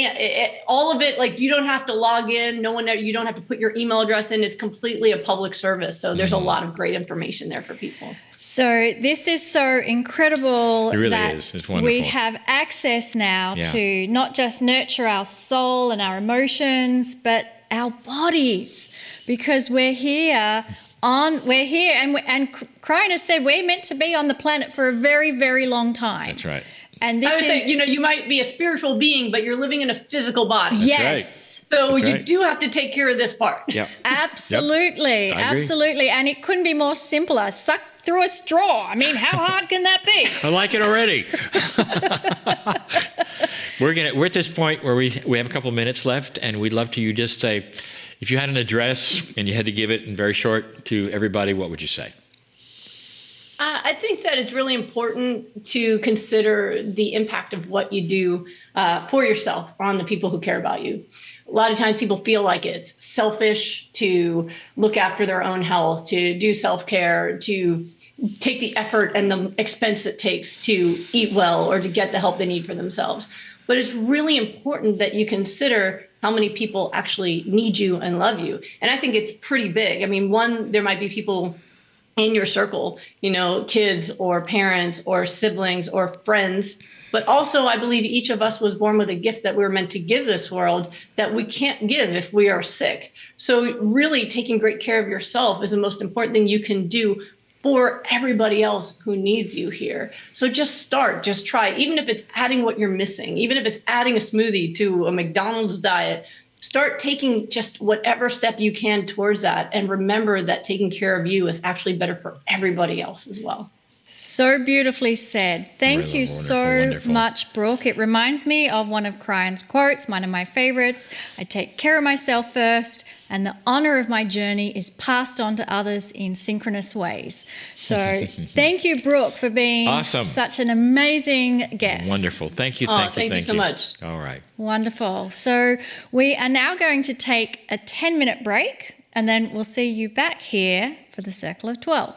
all of it. Like, you don't have to log in. You don't have to put your email address in. It's completely a public service. So there's a lot of great information there for people. So this is so incredible. It really that is. It's wonderful. We have access now to not just nurture our soul and our emotions, but our bodies, because we're here. And Kryon has said we're meant to be on the planet for a very, very long time. That's right. And this I would say, you might be a spiritual being, but you're living in a physical body. Yes. Right. So you do have to take care of this part. Yeah. Absolutely. Yep. Absolutely. And it couldn't be more simpler. Suck through a straw. I mean, how hard can that be? I like it already. We're at this point where we have a couple minutes left, and we'd love to you just say, if you had an address and you had to give it in very short to everybody, what would you say? I think that it's really important to consider the impact of what you do for yourself on the people who care about you. A lot of times people feel like it's selfish to look after their own health, to do self-care, to take the effort and the expense it takes to eat well or to get the help they need for themselves. But it's really important that you consider how many people actually need you and love you. And I think it's pretty big. I mean, there might be people in your circle, kids or parents or siblings or friends. But also, I believe each of us was born with a gift that we were meant to give this world that we can't give if we are sick. So really taking great care of yourself is the most important thing you can do for everybody else who needs you here. So just try, even if it's adding what you're missing, even if it's adding a smoothie to a McDonald's diet, start taking just whatever step you can towards that. And remember that taking care of you is actually better for everybody else as well. So beautifully said. Thank you so wonderful. much, Brooke. It reminds me of one of Kryon's quotes, one of my favorites. I take care of myself first, and the honor of my journey is passed on to others in synchronous ways. So thank you, Brooke, for being awesome. Such an amazing guest. Wonderful. Thank you. Thank you so much. All right. Wonderful. So we are now going to take a 10-minute break, and then we'll see you back here for the Circle of 12.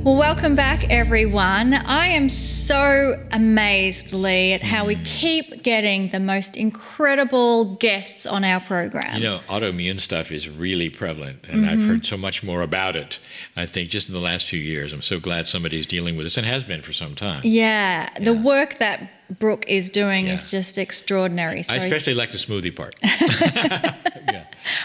Well, welcome back, everyone. I am so amazed, Lee, at how we keep getting the most incredible guests on our program. You know, autoimmune stuff is really prevalent, and I've heard so much more about it, I think, just in the last few years. I'm so glad somebody's dealing with this and has been for some time. Yeah, the work that Brooke is doing is just extraordinary. So I especially like the smoothie part.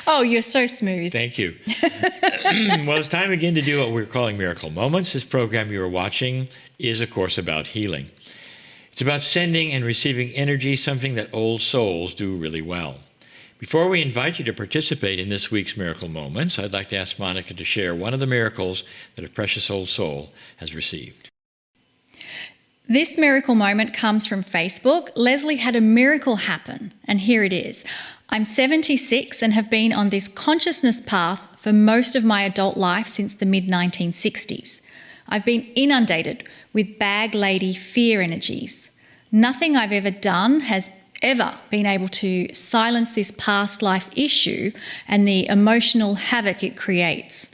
Oh, you're so smooth. Thank you. Well, it's time again to do what we're calling Miracle Moments. This program you're watching is, of course, about healing. It's about sending and receiving energy, something that old souls do really well. Before we invite you to participate in this week's Miracle Moments, I'd like to ask Monica to share one of the miracles that a precious old soul has received. This miracle moment comes from Facebook. Leslie had a miracle happen, and here it is. I'm 76 and have been on this consciousness path for most of my adult life since the mid-1960s. I've been inundated with bag lady fear energies. Nothing I've ever done has ever been able to silence this past life issue and the emotional havoc it creates.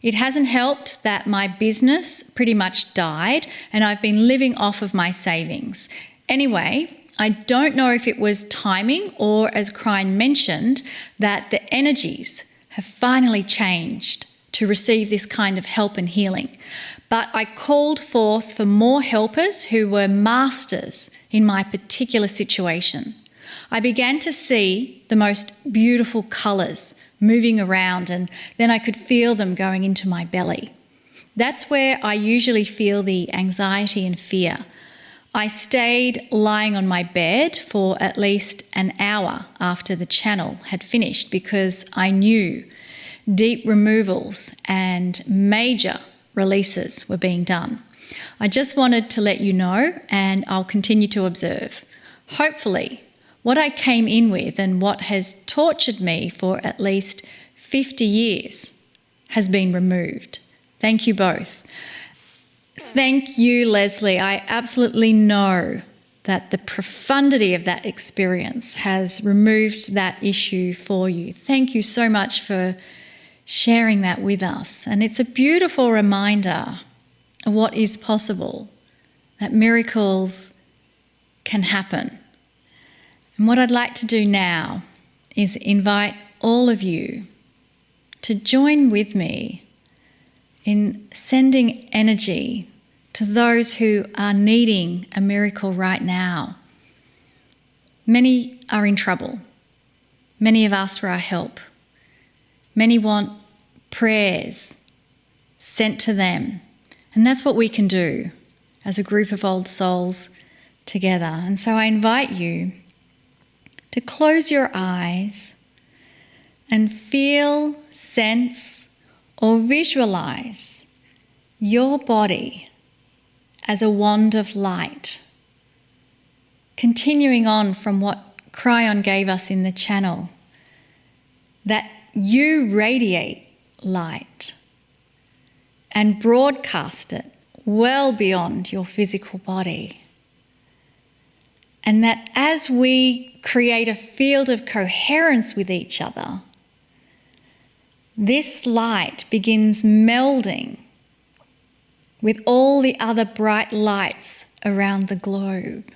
It hasn't helped that my business pretty much died and I've been living off of my savings. Anyway, I don't know if it was timing or, as Kryon mentioned, that the energies have finally changed to receive this kind of help and healing. But I called forth for more helpers who were masters in my particular situation. I began to see the most beautiful colours moving around, and then I could feel them going into my belly. That's where I usually feel the anxiety and fear. I stayed lying on my bed for at least an hour after the channel had finished because I knew deep removals and major releases were being done. I just wanted to let you know, and I'll continue to observe. Hopefully, what I came in with and what has tortured me for at least 50 years has been removed. Thank you both. Thank you, Leslie. I absolutely know that the profundity of that experience has removed that issue for you. Thank you so much for sharing that with us. And it's a beautiful reminder of what is possible, that miracles can happen. And what I'd like to do now is invite all of you to join with me in sending energy to those who are needing a miracle right now. Many are in trouble. Many have asked for our help. Many want prayers sent to them. And that's what we can do as a group of old souls together. And so I invite you to close your eyes and feel, sense, or visualize your body as a wand of light. Continuing on from what Kryon gave us in the channel, that you radiate light and broadcast it well beyond your physical body. And that as we create a field of coherence with each other, this light begins melding with all the other bright lights around the globe.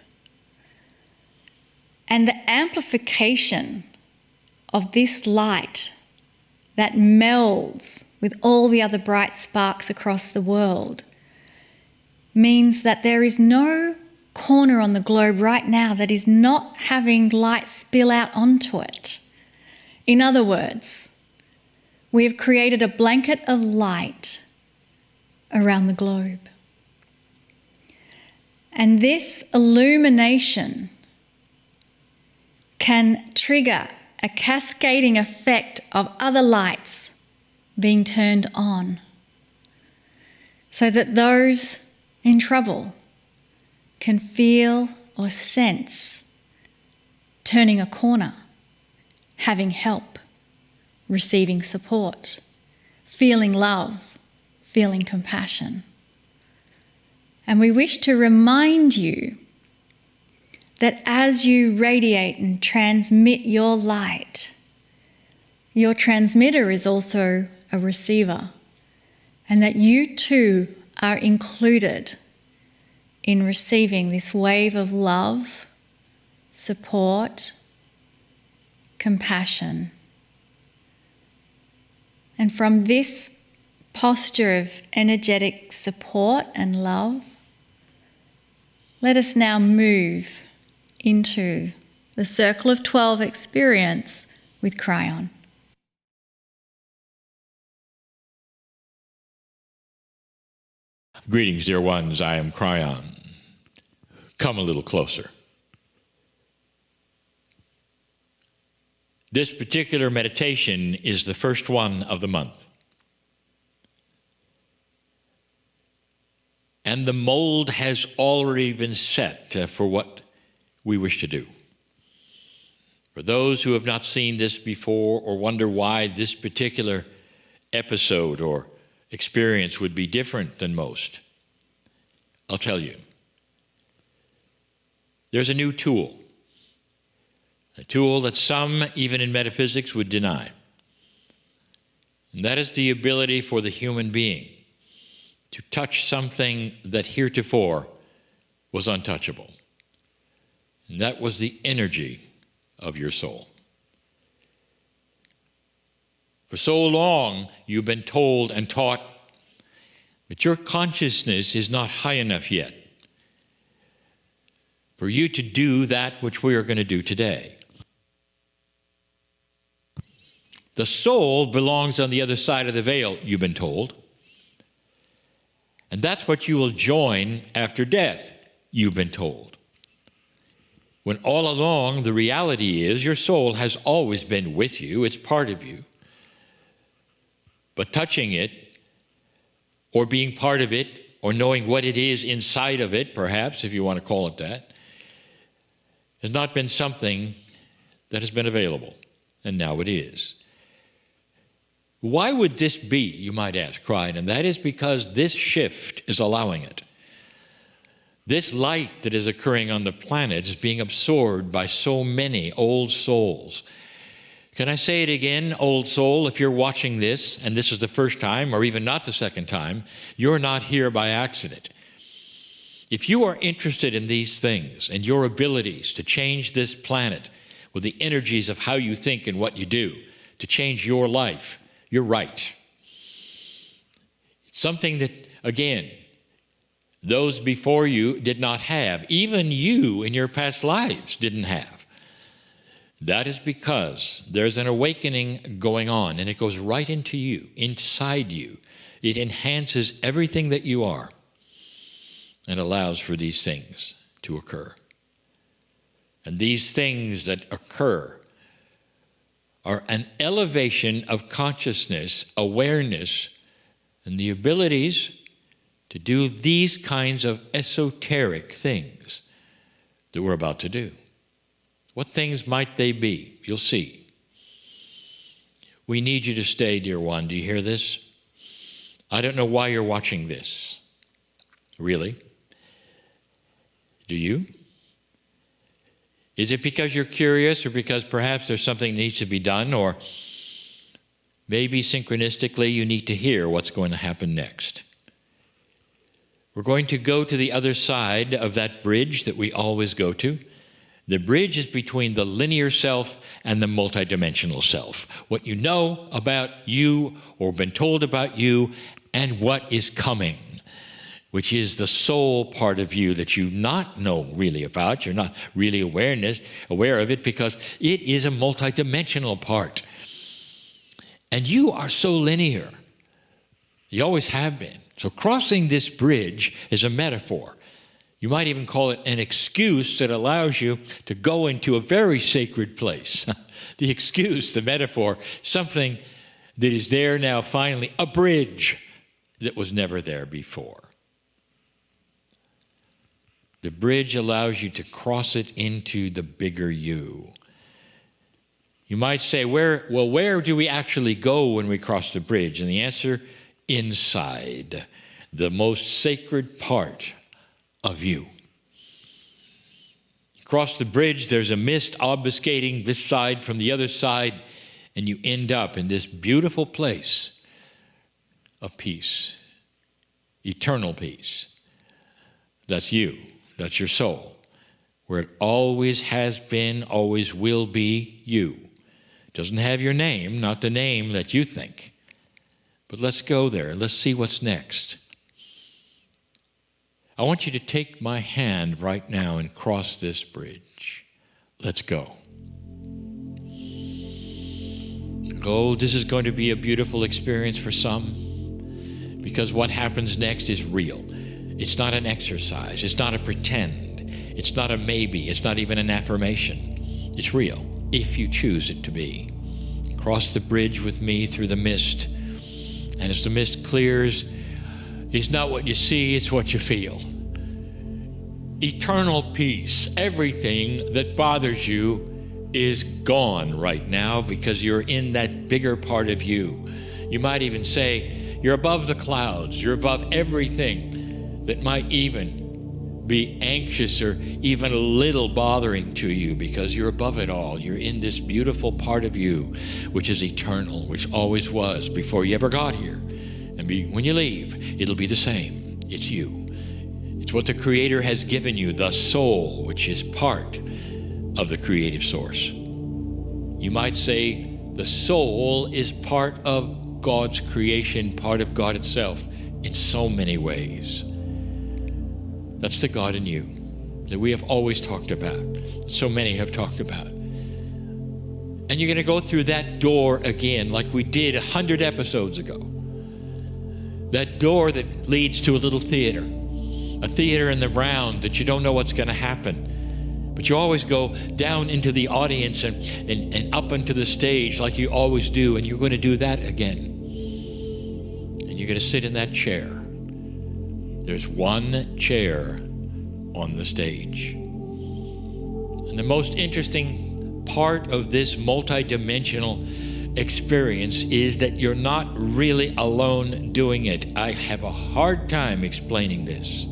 And the amplification of this light that melds with all the other bright sparks across the world means that there is no corner on the globe right now that is not having light spill out onto it. In other words, we have created a blanket of light around the globe. And this illumination can trigger a cascading effect of other lights being turned on, so that those in trouble can feel or sense turning a corner, having help, receiving support, feeling love, feeling compassion. And we wish to remind you that as you radiate and transmit your light, your transmitter is also a receiver, and that you too are included in receiving this wave of love, support, compassion. And from this posture of energetic support and love, let us now move into the Circle of 12 experience with Kryon. Greetings, dear ones. I am Kryon. Come a little closer. This particular meditation is the first one of the month. And the mold has already been set for what we wish to do. For those who have not seen this before or wonder why this particular episode or experience would be different than most, I'll tell you. There's a new tool, a tool that some, even in metaphysics, would deny. And that is the ability for the human being to touch something that heretofore was untouchable. And that was the energy of your soul. For so long, you've been told and taught that your consciousness is not high enough yet for you to do that which we are going to do today. The soul belongs on the other side of the veil, you've been told. And that's what you will join after death, you've been told. When all along the reality is your soul has always been with you, it's part of you. But touching it, or being part of it, or knowing what it is inside of it, perhaps, if you want to call it that, has not been something that has been available, and now it is. Why would this be, you might ask, Kryon? And that is because this shift is allowing it. This light that is occurring on the planet is being absorbed by so many old souls. Can I say it again, old soul? If you're watching this, and this is the first time, or even not the second time, you're not here by accident. If you are interested in these things and your abilities to change this planet with the energies of how you think and what you do, to change your life, you're right. It's something that, again, those before you did not have. Even you in your past lives didn't have. That is because there's an awakening going on, and it goes right into you, inside you. It enhances everything that you are and allows for these things to occur. And these things that occur are an elevation of consciousness, awareness, and the abilities to do these kinds of esoteric things that we're about to do. What things might they be? You'll see. We need you to stay, dear one. Do you hear this? I don't know why you're watching this. Really? Do you? Is it because you're curious, or because perhaps there's something that needs to be done, or maybe synchronistically you need to hear what's going to happen next? We're going to go to the other side of that bridge that we always go to. The bridge is between the linear self and the multidimensional self. What you know about you or been told about you, and what is coming, which is the soul part of you that you not know really about. You're not really aware of it, because it is a multidimensional part. And you are so linear. You always have been. So crossing this bridge is a metaphor. You might even call it an excuse that allows you to go into a very sacred place. The excuse, the metaphor, something that is there now finally, a bridge that was never there before. The bridge allows you to cross it into the bigger you. You might say, where do we actually go when we cross the bridge? And the answer, inside, the most sacred part of you. You cross the bridge, there's a mist obfuscating this side from the other side, and you end up in this beautiful place of peace. eternal peace. That's you. That's your soul. Where it always has been, always will be you. It doesn't have your name, not the name that you think. But let's go there. Let's see what's next. I want you to take my hand right now and cross this bridge. Let's go. Oh, this is going to be a beautiful experience for some, because what happens next is real. It's not an exercise. It's not a pretend. It's not a maybe. It's not even an affirmation. It's real, if you choose it to be. Cross the bridge with me through the mist. And as the mist clears, it's not what you see, it's what you feel. Eternal peace. Everything that bothers you is gone right now because you're in that bigger part of you. You might even say you're above the clouds. You're above everything that might even be anxious or even a little bothering to you, because you're above it all. You're in this beautiful part of you, which is eternal, which always was before you ever got here. And when you leave, it'll be the same. It's you. It's what the Creator has given you, the soul, which is part of the creative source. You might say the soul is part of God's creation, part of God itself in so many ways. That's the God in you that we have always talked about, so many have talked about. And you're going to go through that door again like we did 100 episodes ago. That door that leads to a little theater, a theater in the round that you don't know what's going to happen. But you always go down into the audience and up into the stage like you always do, and you're going to do that again. And you're going to sit in that chair. There's one chair on the stage. And the most interesting part of this multidimensional experience is that you're not really alone doing it. I have a hard time explaining this.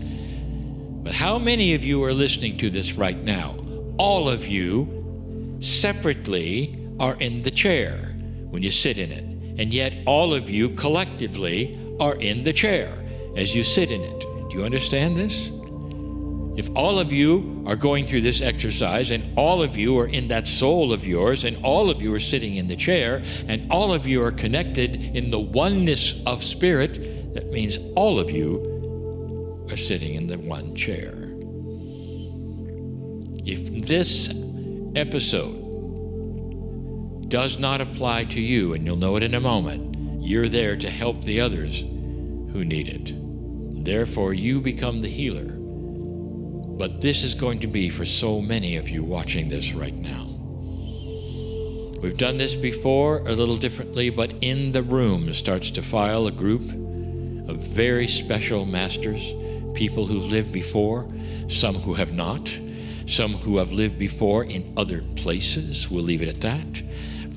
But how many of you are listening to this right now? All of you separately are in the chair when you sit in it. And yet all of you collectively are in the chair as you sit in it. Do you understand this? If all of you are going through this exercise, and all of you are in that soul of yours, and all of you are sitting in the chair, and all of you are connected in the oneness of spirit, that means all of you are sitting in the one chair. If this episode does not apply to you, and you'll know it in a moment, you're there to help the others who need it. Therefore, you become the healer. But this is going to be for so many of you watching this right now. We've done this before a little differently, but in the room starts to file a group of very special masters, people who've lived before, some who have not, some who have lived before in other places, we'll leave it at that,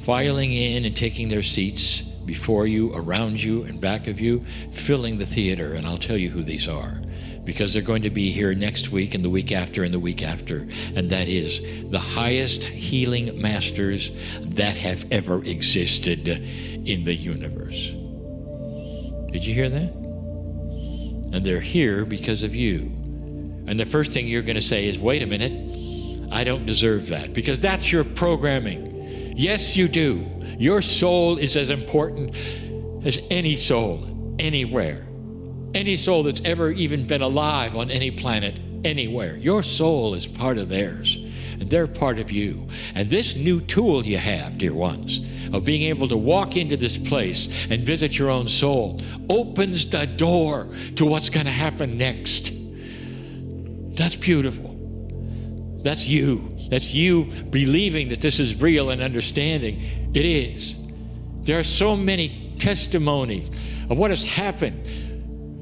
filing in and taking their seats before you, around you, and back of you, filling the theater. And I'll tell you who these are, because they're going to be here next week and the week after and the week after. And that is the highest healing masters that have ever existed in the universe. Did you hear that? And they're here because of you. And the first thing you're going to say is, wait a minute, I don't deserve that, because that's your programming. Yes, you do. Your soul is as important as any soul anywhere. Any soul that's ever even been alive on any planet, anywhere. Your soul is part of theirs, and they're part of you. And this new tool you have, dear ones, of being able to walk into this place and visit your own soul, opens the door to what's going to happen next. That's beautiful. That's you. That's you believing that this is real and understanding. It is. There are so many testimonies of what has happened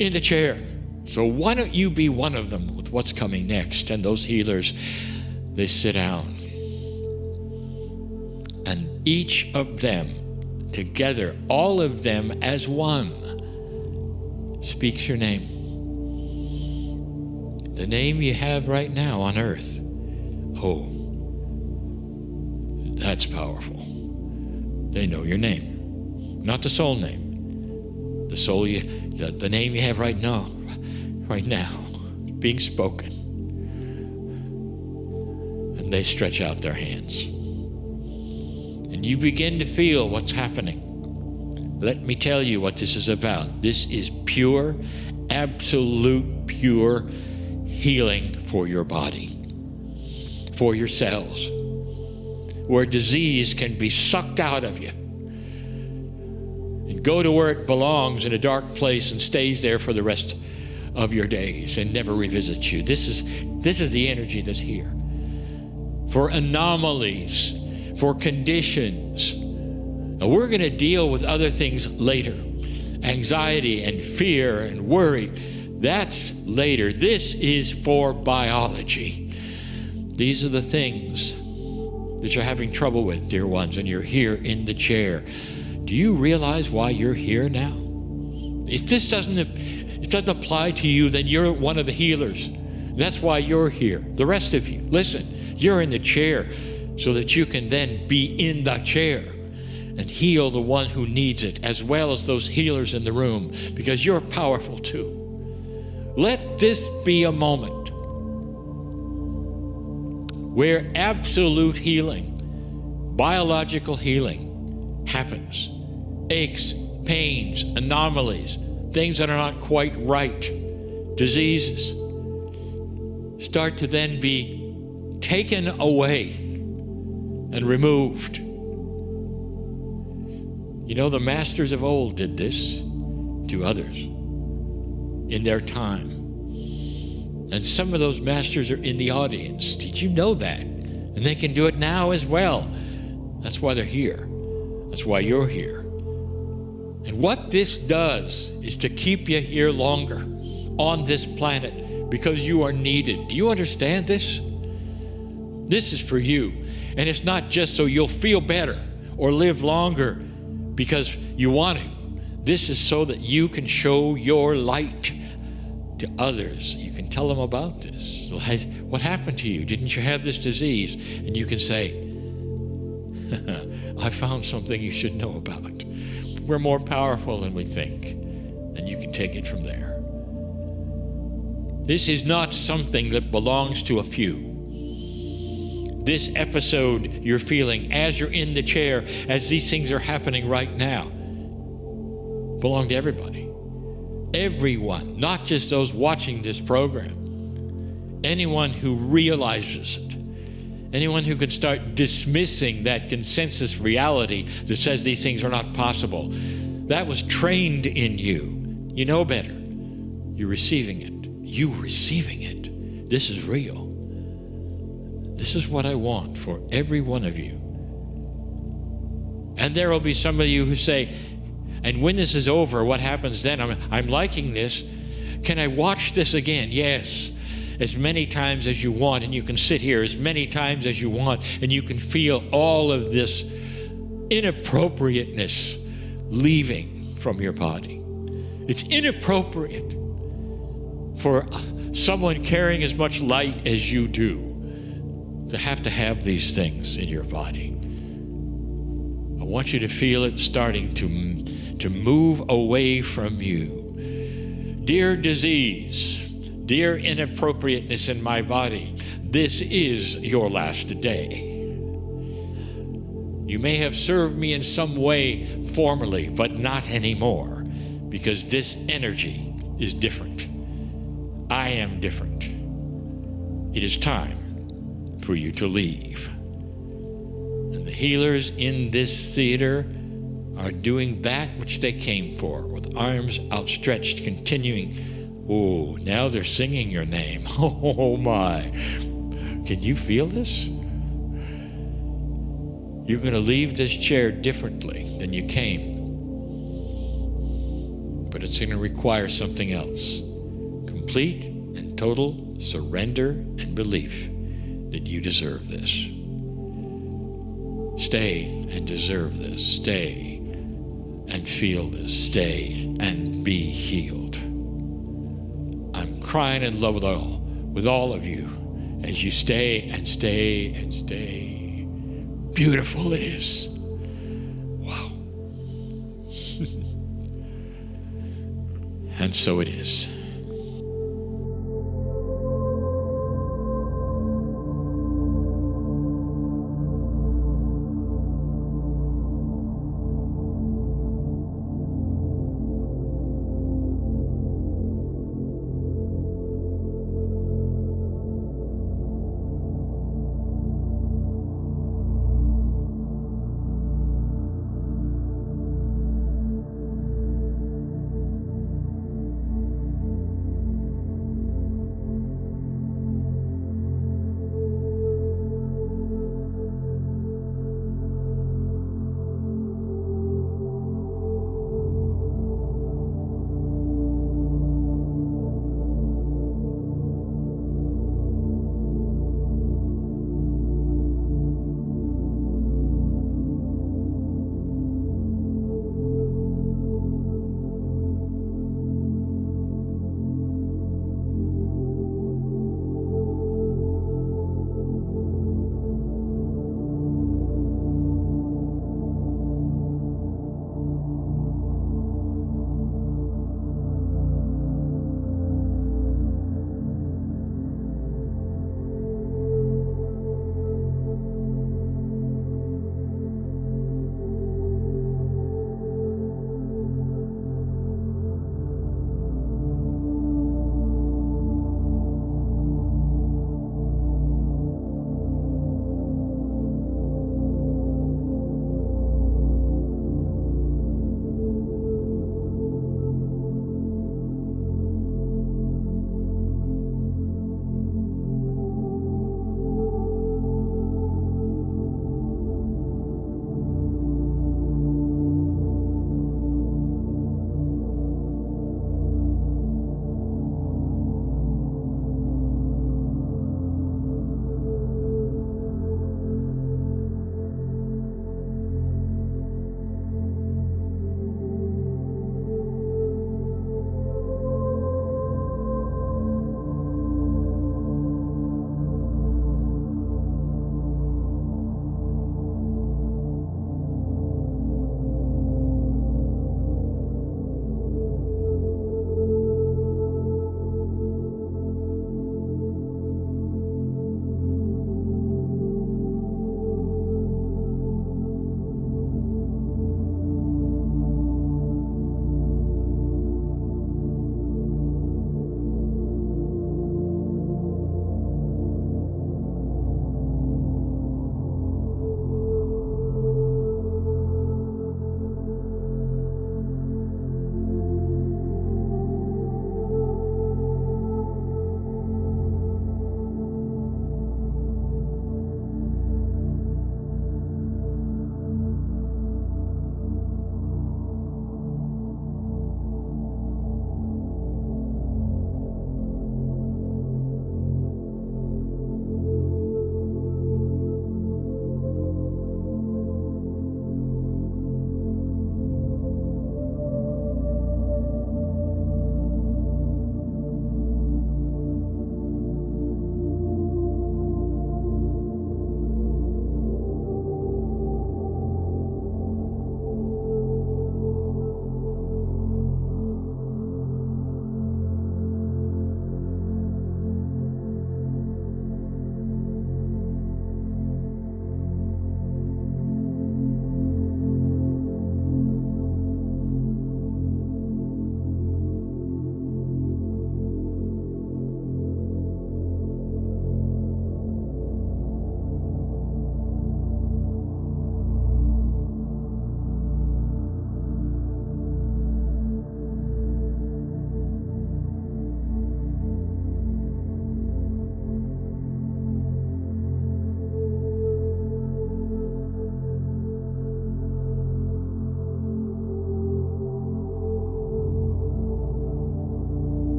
in the chair. So why don't you be one of them with what's coming next? And those healers, they sit down. And each of them together, all of them as one, speaks your name. The name you have right now on earth. Oh, that's powerful. They know your name. Not the soul name, the soul, the name you have right now, being spoken. And they stretch out their hands. And you begin to feel what's happening. Let me tell you what this is about. This is pure, absolute pure healing for your body, for your cells, where disease can be sucked out of you and go to where it belongs in a dark place and stays there for the rest of your days and never revisits you. This is the energy that's here. For anomalies, for conditions. Now we're going to deal with other things later. Anxiety and fear and worry, that's later. This is for biology. These are the things that you're having trouble with, dear ones, and you're here in the chair. Do you realize why you're here now? If this doesn't apply to you, then you're one of the healers. That's why you're here. The rest of you, listen, you're in the chair so that you can then be in the chair and heal the one who needs it, as well as those healers in the room, because you're powerful too. Let this be a moment where absolute healing, biological healing happens. Aches, pains, anomalies, things that are not quite right, diseases, start to then be taken away and removed. You know, the masters of old did this to others in their time. And some of those masters are in the audience. Did you know that? And they can do it now as well. That's why they're here. That's why you're here. And what this does is to keep you here longer on this planet, because you are needed. Do you understand this? This is for you. And it's not just so you'll feel better or live longer because you want to. This is so that you can show your light to others. You can tell them about this. What happened to you? Didn't you have this disease? And you can say, I found something you should know about. We're more powerful than we think. And you can take it from there. This is not something that belongs to a few. This episode you're feeling as you're in the chair, as these things are happening right now, belong to everybody. Everyone, not just those watching this program. Anyone who realizes it. Anyone who can start dismissing that consensus reality that says these things are not possible. That was trained in you. You know better. You're receiving it. You receiving it. This is real. This is what I want for every one of you. And there will be some of you who say, and when this is over, what happens then? I'm liking this. Can I watch this again? Yes. As many times as you want, and you can sit here as many times as you want, and you can feel all of this inappropriateness leaving from your body. It's inappropriate for someone carrying as much light as you do to have these things in your body. I want you to feel it starting to move away from you. Dear disease, dear inappropriateness in my body, this is your last day. You may have served me in some way formerly, but not anymore, because this energy is different. I am different. It is time for you to leave. And the healers in this theater are doing that which they came for, with arms outstretched, continuing. Oh, now they're singing your name. Oh my. Can you feel this? You're going to leave this chair differently than you came. But it's going to require something else. Complete and total surrender and belief that you deserve this. Stay and deserve this. Stay and feel this. Stay and be healed. I'm crying in love with all of you as you stay and stay and stay. Beautiful it is. Wow. And so it is.